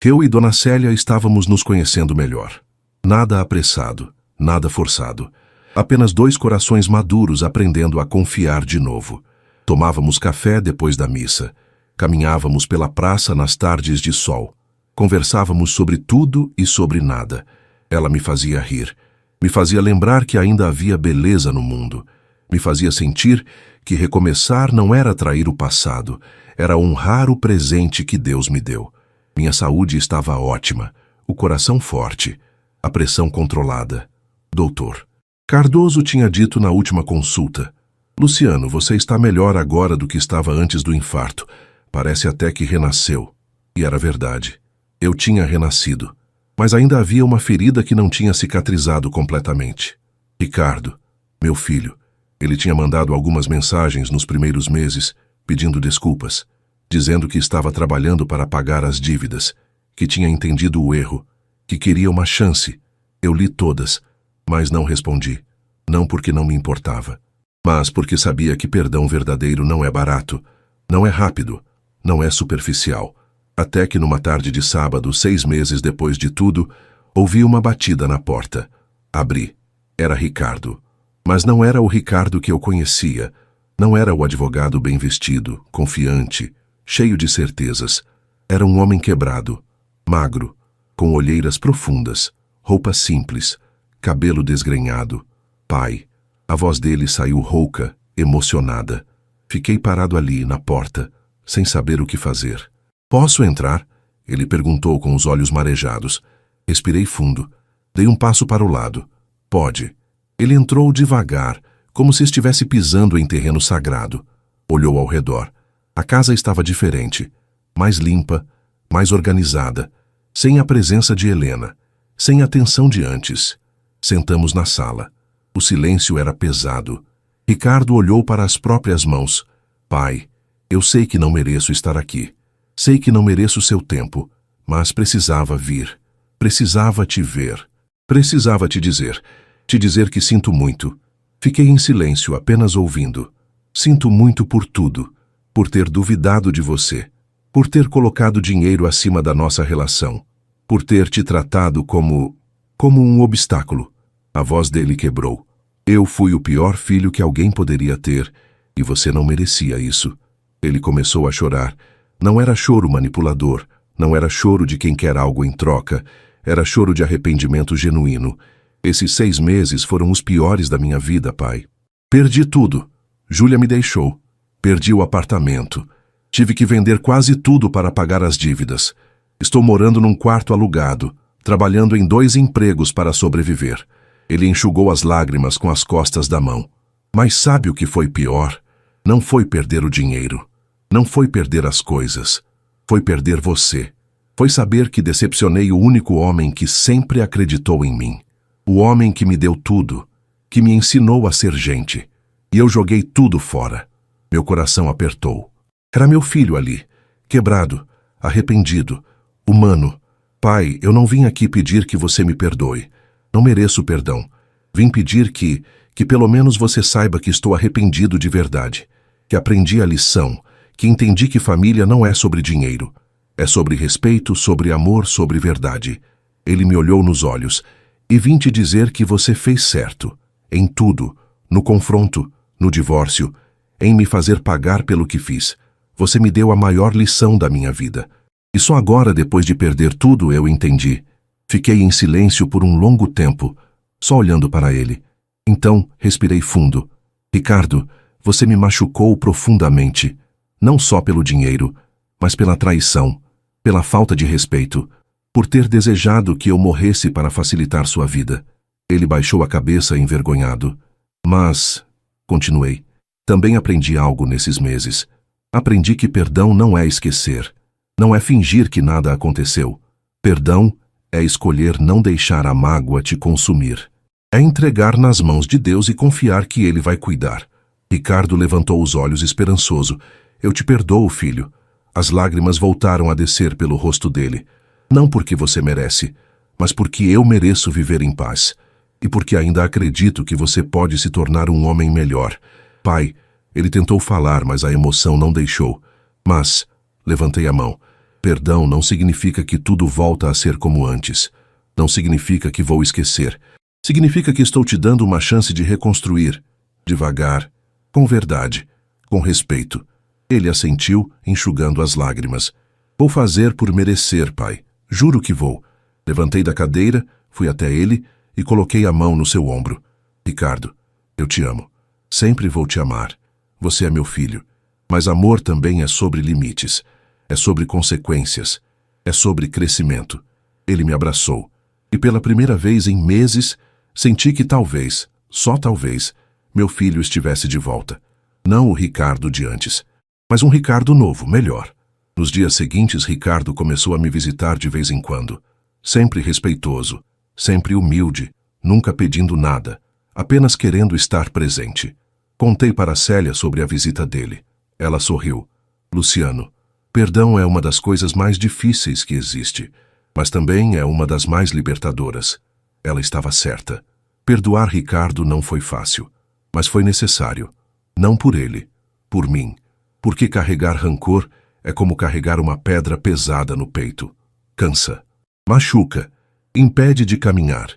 Eu e Dona Célia estávamos nos conhecendo melhor. Nada apressado, nada forçado. Apenas 2 corações maduros aprendendo a confiar de novo. Tomávamos café depois da missa. Caminhávamos pela praça nas tardes de sol. Conversávamos sobre tudo e sobre nada. Ela me fazia rir. Me fazia lembrar que ainda havia beleza no mundo. Me fazia sentir que recomeçar não era trair o passado, era honrar o presente que Deus me deu. Minha saúde estava ótima, o coração forte, a pressão controlada. Doutor Cardoso tinha dito na última consulta: Luciano, você está melhor agora do que estava antes do infarto. Parece até que renasceu. E era verdade. Eu tinha renascido. Mas ainda havia uma ferida que não tinha cicatrizado completamente. Ricardo, meu filho, ele tinha mandado algumas mensagens nos primeiros meses, pedindo desculpas, dizendo que estava trabalhando para pagar as dívidas, que tinha entendido o erro, que queria uma chance. Eu li todas, mas não respondi. Não porque não me importava, mas porque sabia que perdão verdadeiro não é barato, não é rápido, não é superficial. Até que numa tarde de sábado, 6 meses depois de tudo, ouvi uma batida na porta. Abri. Era Ricardo. Mas não era o Ricardo que eu conhecia. Não era o advogado bem vestido, confiante, cheio de certezas. Era um homem quebrado, magro, com olheiras profundas, roupa simples, cabelo desgrenhado. Pai. A voz dele saiu rouca, emocionada. Fiquei parado ali, na porta, sem saber o que fazer. Posso entrar? Ele perguntou com os olhos marejados. Respirei fundo. Dei um passo para o lado. Pode. Ele entrou devagar, como se estivesse pisando em terreno sagrado. Olhou ao redor. A casa estava diferente. Mais limpa, mais organizada. Sem a presença de Helena. Sem a tensão de antes. Sentamos na sala. O silêncio era pesado. Ricardo olhou para as próprias mãos. Pai, eu sei que não mereço estar aqui. Sei que não mereço seu tempo, mas precisava vir. Precisava te ver. Precisava te dizer que sinto muito. Fiquei em silêncio, apenas ouvindo. Sinto muito por tudo, por ter duvidado de você, por ter colocado dinheiro acima da nossa relação, por ter te tratado como um obstáculo. A voz dele quebrou. Eu fui o pior filho que alguém poderia ter, e você não merecia isso. Ele começou a chorar. Não era choro manipulador, não era choro de quem quer algo em troca, era choro de arrependimento genuíno. Esses 6 meses foram os piores da minha vida, pai. Perdi tudo. Júlia me deixou. Perdi o apartamento. Tive que vender quase tudo para pagar as dívidas. Estou morando num quarto alugado, trabalhando em 2 empregos para sobreviver. Ele enxugou as lágrimas com as costas da mão. Mas sabe o que foi pior? Não foi perder o dinheiro. Não foi perder as coisas. Foi perder você. Foi saber que decepcionei o único homem que sempre acreditou em mim. O homem que me deu tudo, que me ensinou a ser gente. E eu joguei tudo fora. Meu coração apertou. Era meu filho ali, quebrado, arrependido, humano. Pai, eu não vim aqui pedir que você me perdoe. Não mereço perdão. Vim pedir que pelo menos você saiba que estou arrependido de verdade. Que aprendi a lição, que entendi que família não é sobre dinheiro. É sobre respeito, sobre amor, sobre verdade. Ele me olhou nos olhos. E vim te dizer que você fez certo. Em tudo. no confronto, no divórcio, em me fazer pagar pelo que fiz. Você me deu a maior lição da minha vida. E só agora, depois de perder tudo, eu entendi. Fiquei em silêncio por um longo tempo, só olhando para ele. Então, respirei fundo. Ricardo, você me machucou profundamente, não só pelo dinheiro, mas pela traição, pela falta de respeito, por ter desejado que eu morresse para facilitar sua vida. Ele baixou a cabeça envergonhado. Mas, continuei, também aprendi algo nesses meses. Aprendi que perdão não é esquecer, não é fingir que nada aconteceu. Perdão é escolher não deixar a mágoa te consumir. É entregar nas mãos de Deus e confiar que Ele vai cuidar. Ricardo levantou os olhos esperançoso. Eu te perdoo, filho. As lágrimas voltaram a descer pelo rosto dele. Não porque você merece, mas porque eu mereço viver em paz. E porque ainda acredito que você pode se tornar um homem melhor. Pai, ele tentou falar, mas a emoção não deixou. Mas, levantei a mão. Perdão não significa que tudo volta a ser como antes. Não significa que vou esquecer. Significa que estou te dando uma chance de reconstruir. Devagar, com verdade, com respeito. Ele assentiu, enxugando as lágrimas. Vou fazer por merecer, pai. Juro que vou. Levantei da cadeira, fui até ele e coloquei a mão no seu ombro. Ricardo, eu te amo. Sempre vou te amar. Você é meu filho. Mas amor também é sobre limites. É sobre consequências. É sobre crescimento. Ele me abraçou. E pela primeira vez em meses, senti que talvez, só talvez, meu filho estivesse de volta. Não o Ricardo de antes, mas um Ricardo novo, melhor. Nos dias seguintes, Ricardo começou a me visitar de vez em quando. Sempre respeitoso, sempre humilde, nunca pedindo nada, apenas querendo estar presente. Contei para Célia sobre a visita dele. Ela sorriu. Luciano, perdão é uma das coisas mais difíceis que existe, mas também é uma das mais libertadoras. Ela estava certa. Perdoar Ricardo não foi fácil, mas foi necessário. Não por ele, por mim. Porque carregar rancor é como carregar uma pedra pesada no peito. Cansa, machuca, impede de caminhar.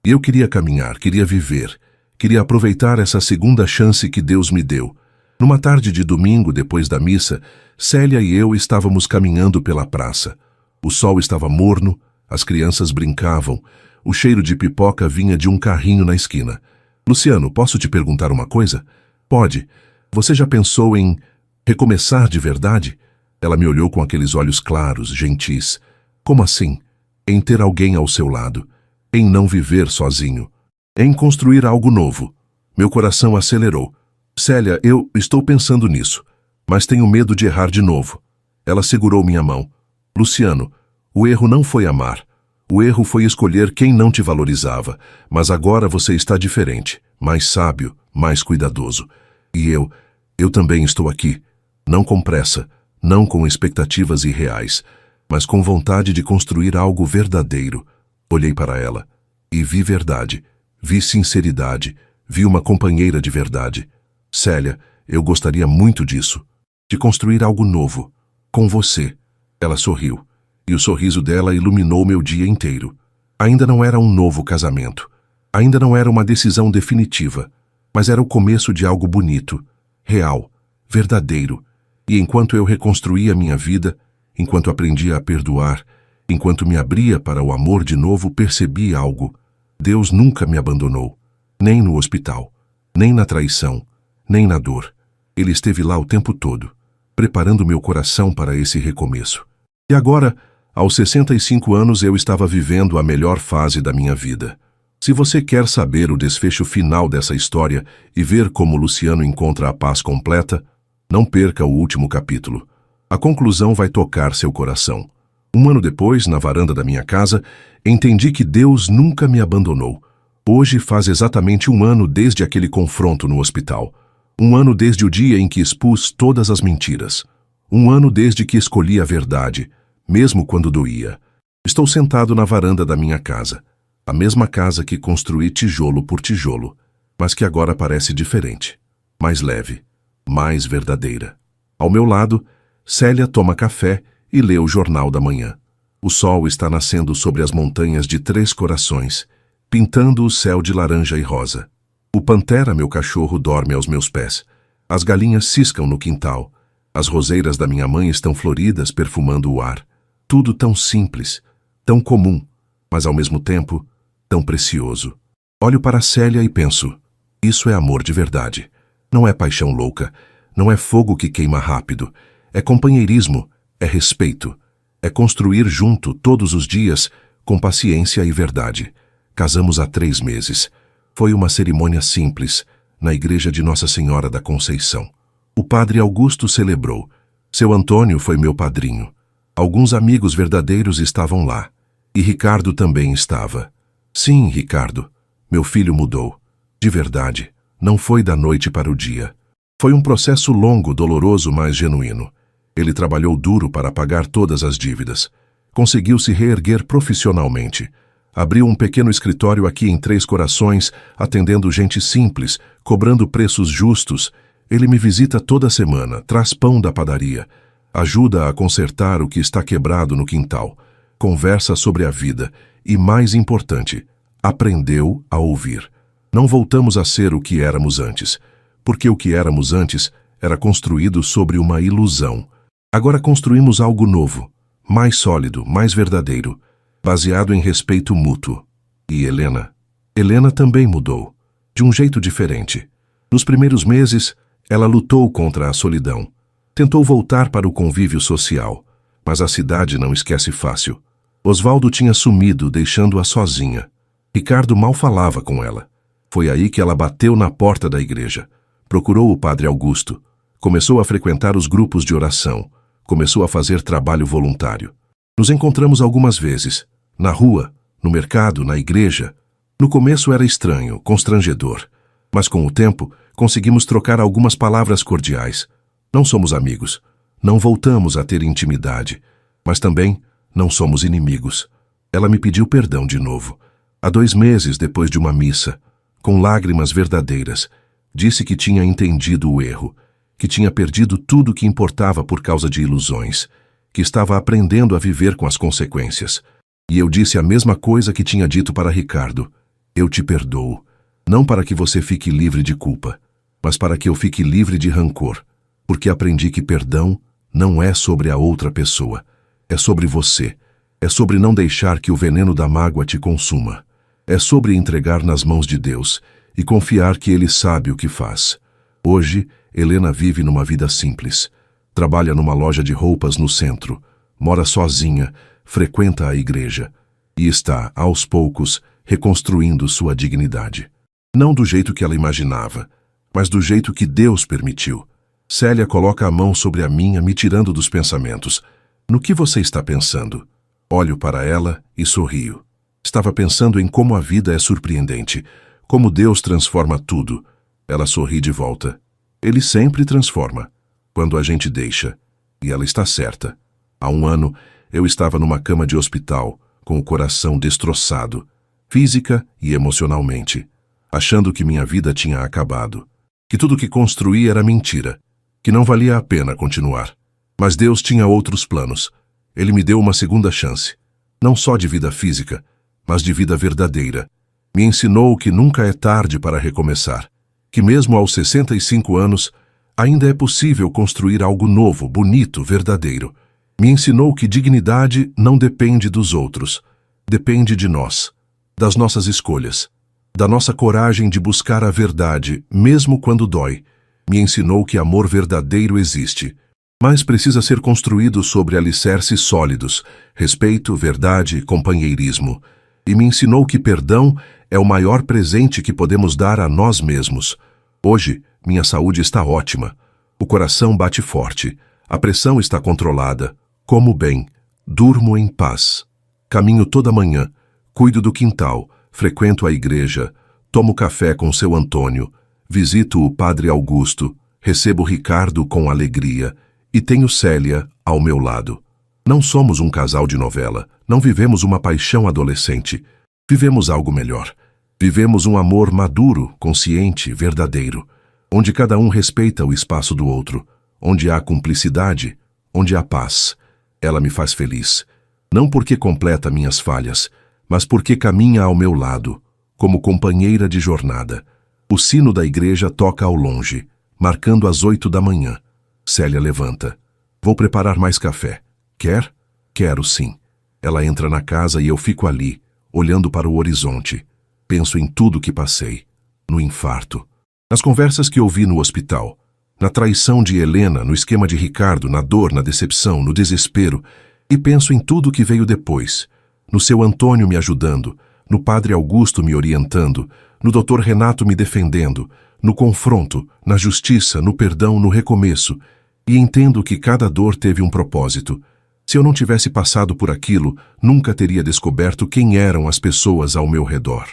E eu queria caminhar, queria viver, queria aproveitar essa segunda chance que Deus me deu. Numa tarde de domingo, depois da missa, Célia e eu estávamos caminhando pela praça. O sol estava morno, as crianças brincavam, o cheiro de pipoca vinha de um carrinho na esquina. Luciano, posso te perguntar uma coisa? Pode. Você já pensou em recomeçar de verdade? Ela me olhou com aqueles olhos claros, gentis. Como assim? Em ter alguém ao seu lado. Em não viver sozinho. Em construir algo novo. Meu coração acelerou. Célia, eu estou pensando nisso, mas tenho medo de errar de novo. Ela segurou minha mão. Luciano, o erro não foi amar. O erro foi escolher quem não te valorizava, mas agora você está diferente, mais sábio, mais cuidadoso. E eu também estou aqui, não com pressa, não com expectativas irreais, mas com vontade de construir algo verdadeiro. Olhei para ela e vi verdade, vi sinceridade, vi uma companheira de verdade. Célia, eu gostaria muito disso, de construir algo novo, com você. Ela sorriu. E o sorriso dela iluminou meu dia inteiro. Ainda não era um novo casamento. Ainda não era uma decisão definitiva. Mas era o começo de algo bonito, real, verdadeiro. E enquanto eu reconstruía minha vida, enquanto aprendia a perdoar, enquanto me abria para o amor de novo, percebi algo. Deus nunca me abandonou. Nem no hospital, nem na traição, nem na dor. Ele esteve lá o tempo todo, preparando meu coração para esse recomeço. E agora, aos 65 anos, eu estava vivendo a melhor fase da minha vida. Se você quer saber o desfecho final dessa história e ver como Luciano encontra a paz completa, não perca o último capítulo. A conclusão vai tocar seu coração. Um ano depois, na varanda da minha casa, entendi que Deus nunca me abandonou. Hoje faz exatamente um ano desde aquele confronto no hospital. Um ano desde o dia em que expus todas as mentiras. Um ano desde que escolhi a verdade, mesmo quando doía. Estou sentado na varanda da minha casa, a mesma casa que construí tijolo por tijolo, mas que agora parece diferente, mais leve, mais verdadeira. Ao meu lado, Célia toma café e lê o jornal da manhã. O sol está nascendo sobre as montanhas de Três Corações, pintando o céu de laranja e rosa. O Pantera, meu cachorro, dorme aos meus pés. As galinhas ciscam no quintal. As roseiras da minha mãe estão floridas, perfumando o ar. Tudo tão simples, tão comum, mas ao mesmo tempo tão precioso. Olho para Célia e penso, isso é amor de verdade. Não é paixão louca, não é fogo que queima rápido. É companheirismo, é respeito. É construir junto todos os dias, com paciência e verdade. Casamos há 3 meses. Foi uma cerimônia simples, na igreja de Nossa Senhora da Conceição. O padre Augusto celebrou. Seu Antônio foi meu padrinho. Alguns amigos verdadeiros estavam lá. E Ricardo também estava. Sim, Ricardo, meu filho mudou. De verdade, não foi da noite para o dia. Foi um processo longo, doloroso, mas genuíno. Ele trabalhou duro para pagar todas as dívidas. Conseguiu se reerguer profissionalmente. Abriu um pequeno escritório aqui em Três Corações, atendendo gente simples, cobrando preços justos. Ele me visita toda semana, traz pão da padaria, ajuda a consertar o que está quebrado no quintal, conversa sobre a vida e, mais importante, aprendeu a ouvir. Não voltamos a ser o que éramos antes, porque o que éramos antes era construído sobre uma ilusão. Agora construímos algo novo, mais sólido, mais verdadeiro, baseado em respeito mútuo. E Helena também mudou, de um jeito diferente. Nos primeiros meses, ela lutou contra a solidão. Tentou voltar para o convívio social, mas a cidade não esquece fácil. Osvaldo tinha sumido, deixando-a sozinha. Ricardo mal falava com ela. Foi aí que ela bateu na porta da igreja. Procurou o padre Augusto. Começou a frequentar os grupos de oração. Começou a fazer trabalho voluntário. Nos encontramos algumas vezes. Na rua, no mercado, na igreja. No começo era estranho, constrangedor. Mas com o tempo, conseguimos trocar algumas palavras cordiais. Não somos amigos. Não voltamos a ter intimidade. Mas também não somos inimigos. Ela me pediu perdão de novo. Há 2 meses depois de uma missa, com lágrimas verdadeiras, disse que tinha entendido o erro, que tinha perdido tudo o que importava por causa de ilusões, que estava aprendendo a viver com as consequências. E eu disse a mesma coisa que tinha dito para Ricardo. Eu te perdoo, não para que você fique livre de culpa, mas para que eu fique livre de rancor, porque aprendi que perdão não é sobre a outra pessoa, é sobre você, é sobre não deixar que o veneno da mágoa te consuma, é sobre entregar nas mãos de Deus e confiar que Ele sabe o que faz. Hoje, Helena vive numa vida simples, trabalha numa loja de roupas no centro, mora sozinha, frequenta a igreja e está, aos poucos, reconstruindo sua dignidade. Não do jeito que ela imaginava, mas do jeito que Deus permitiu. Célia coloca a mão sobre a minha, me tirando dos pensamentos. No que você está pensando? Olho para ela e sorrio. Estava pensando em como a vida é surpreendente, como Deus transforma tudo. Ela sorri de volta. Ele sempre transforma, quando a gente deixa. E ela está certa. Há 1 ano, eu estava numa cama de hospital, com o coração destroçado, física e emocionalmente, achando que minha vida tinha acabado, que tudo que construí era mentira, que não valia a pena continuar. Mas Deus tinha outros planos. Ele me deu uma segunda chance, não só de vida física, mas de vida verdadeira. Me ensinou que nunca é tarde para recomeçar, que mesmo aos 65 anos, ainda é possível construir algo novo, bonito, verdadeiro. Me ensinou que dignidade não depende dos outros, depende de nós, das nossas escolhas, da nossa coragem de buscar a verdade, mesmo quando dói. Me ensinou que amor verdadeiro existe, mas precisa ser construído sobre alicerces sólidos, respeito, verdade, companheirismo. E me ensinou que perdão é o maior presente que podemos dar a nós mesmos. Hoje, minha saúde está ótima. O coração bate forte, a pressão está controlada. Como bem, durmo em paz. Caminho toda manhã, cuido do quintal, frequento a igreja, tomo café com seu Antônio, visito o padre Augusto, recebo Ricardo com alegria e tenho Célia ao meu lado. Não somos um casal de novela, não vivemos uma paixão adolescente. Vivemos algo melhor. Vivemos um amor maduro, consciente, verdadeiro, onde cada um respeita o espaço do outro, onde há cumplicidade, onde há paz. Ela me faz feliz, não porque completa minhas falhas, mas porque caminha ao meu lado, como companheira de jornada. O sino da igreja toca ao longe, marcando as 8 da manhã. Célia levanta. Vou preparar mais café. Quer? Quero sim. Ela entra na casa e eu fico ali, olhando para o horizonte. Penso em tudo que passei. No infarto. Nas conversas que ouvi no hospital. Na traição de Helena, no esquema de Ricardo, na dor, na decepção, no desespero. E penso em tudo que veio depois. No seu Antônio me ajudando, no padre Augusto me orientando, no doutor Renato me defendendo, no confronto, na justiça, no perdão, no recomeço. E entendo que cada dor teve um propósito. Se eu não tivesse passado por aquilo, nunca teria descoberto quem eram as pessoas ao meu redor.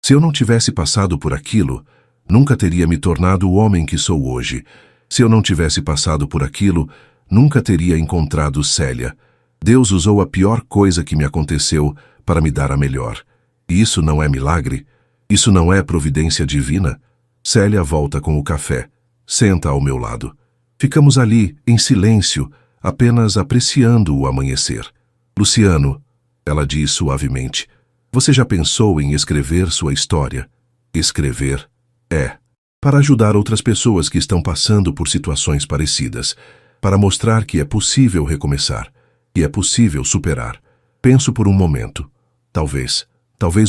Se eu não tivesse passado por aquilo, nunca teria me tornado o homem que sou hoje. Se eu não tivesse passado por aquilo, nunca teria encontrado Célia. Deus usou a pior coisa que me aconteceu para me dar a melhor. E isso não é milagre? Isso não é providência divina? Célia volta com o café. Senta ao meu lado. Ficamos ali, em silêncio, apenas apreciando o amanhecer. Luciano, ela diz suavemente, você já pensou em escrever sua história? Escrever? É. Para ajudar outras pessoas que estão passando por situações parecidas. Para mostrar que é possível recomeçar. Que é possível superar. Penso por um momento. Talvez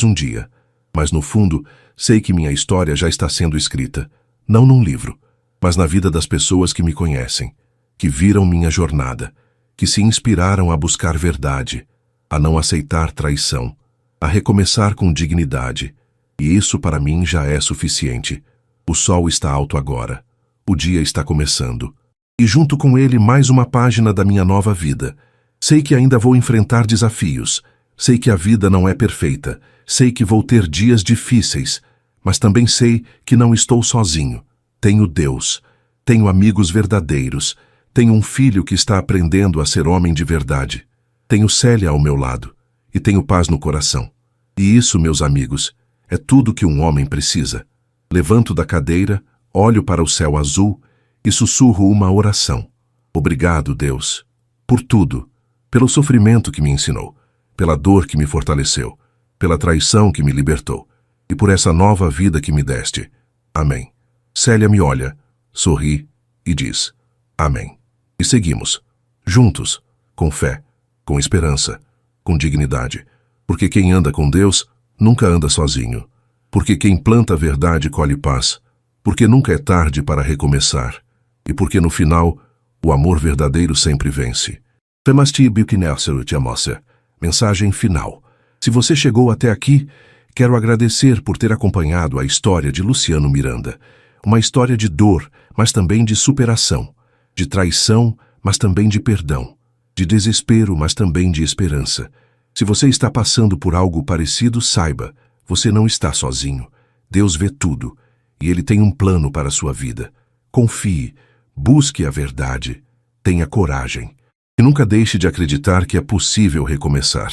um dia. Mas no fundo, sei que minha história já está sendo escrita. Não num livro, mas na vida das pessoas que me conhecem. Que viram minha jornada. Que se inspiraram a buscar verdade. A não aceitar traição. A recomeçar com dignidade. E isso para mim já é suficiente. O sol está alto agora. O dia está começando. E junto com ele mais uma página da minha nova vida. Sei que ainda vou enfrentar desafios. Sei que a vida não é perfeita. Sei que vou ter dias difíceis. Mas também sei que não estou sozinho. Tenho Deus. Tenho amigos verdadeiros. Tenho um filho que está aprendendo a ser homem de verdade. Tenho Célia ao meu lado. E tenho paz no coração. E isso, meus amigos, é tudo que um homem precisa. Levanto da cadeira, olho para o céu azul e sussurro uma oração. Obrigado, Deus, por tudo. Pelo sofrimento que me ensinou, pela dor que me fortaleceu, pela traição que me libertou e por essa nova vida que me deste. Amém. Célia me olha, sorri e diz, amém. E seguimos, juntos, com fé, com esperança, com dignidade, porque quem anda com Deus nunca anda sozinho, porque quem planta a verdade colhe paz, porque nunca é tarde para recomeçar, e porque no final o amor verdadeiro sempre vence. Femasti Bilkinerser Tiamossa. Mensagem final. Se você chegou até aqui, quero agradecer por ter acompanhado a história de Luciano Miranda. Uma história de dor, mas também de superação. De traição, mas também de perdão. De desespero, mas também de esperança. Se você está passando por algo parecido, saiba, você não está sozinho. Deus vê tudo, e Ele tem um plano para a sua vida. Confie, busque a verdade, tenha coragem. E nunca deixe de acreditar que é possível recomeçar.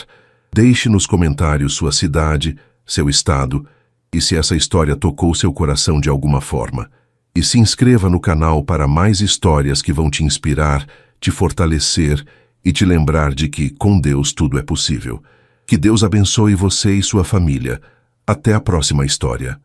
Deixe nos comentários sua cidade, seu estado, e se essa história tocou seu coração de alguma forma. E se inscreva no canal para mais histórias que vão te inspirar, te fortalecer e te lembrar de que, com Deus, tudo é possível. Que Deus abençoe você e sua família. Até a próxima história.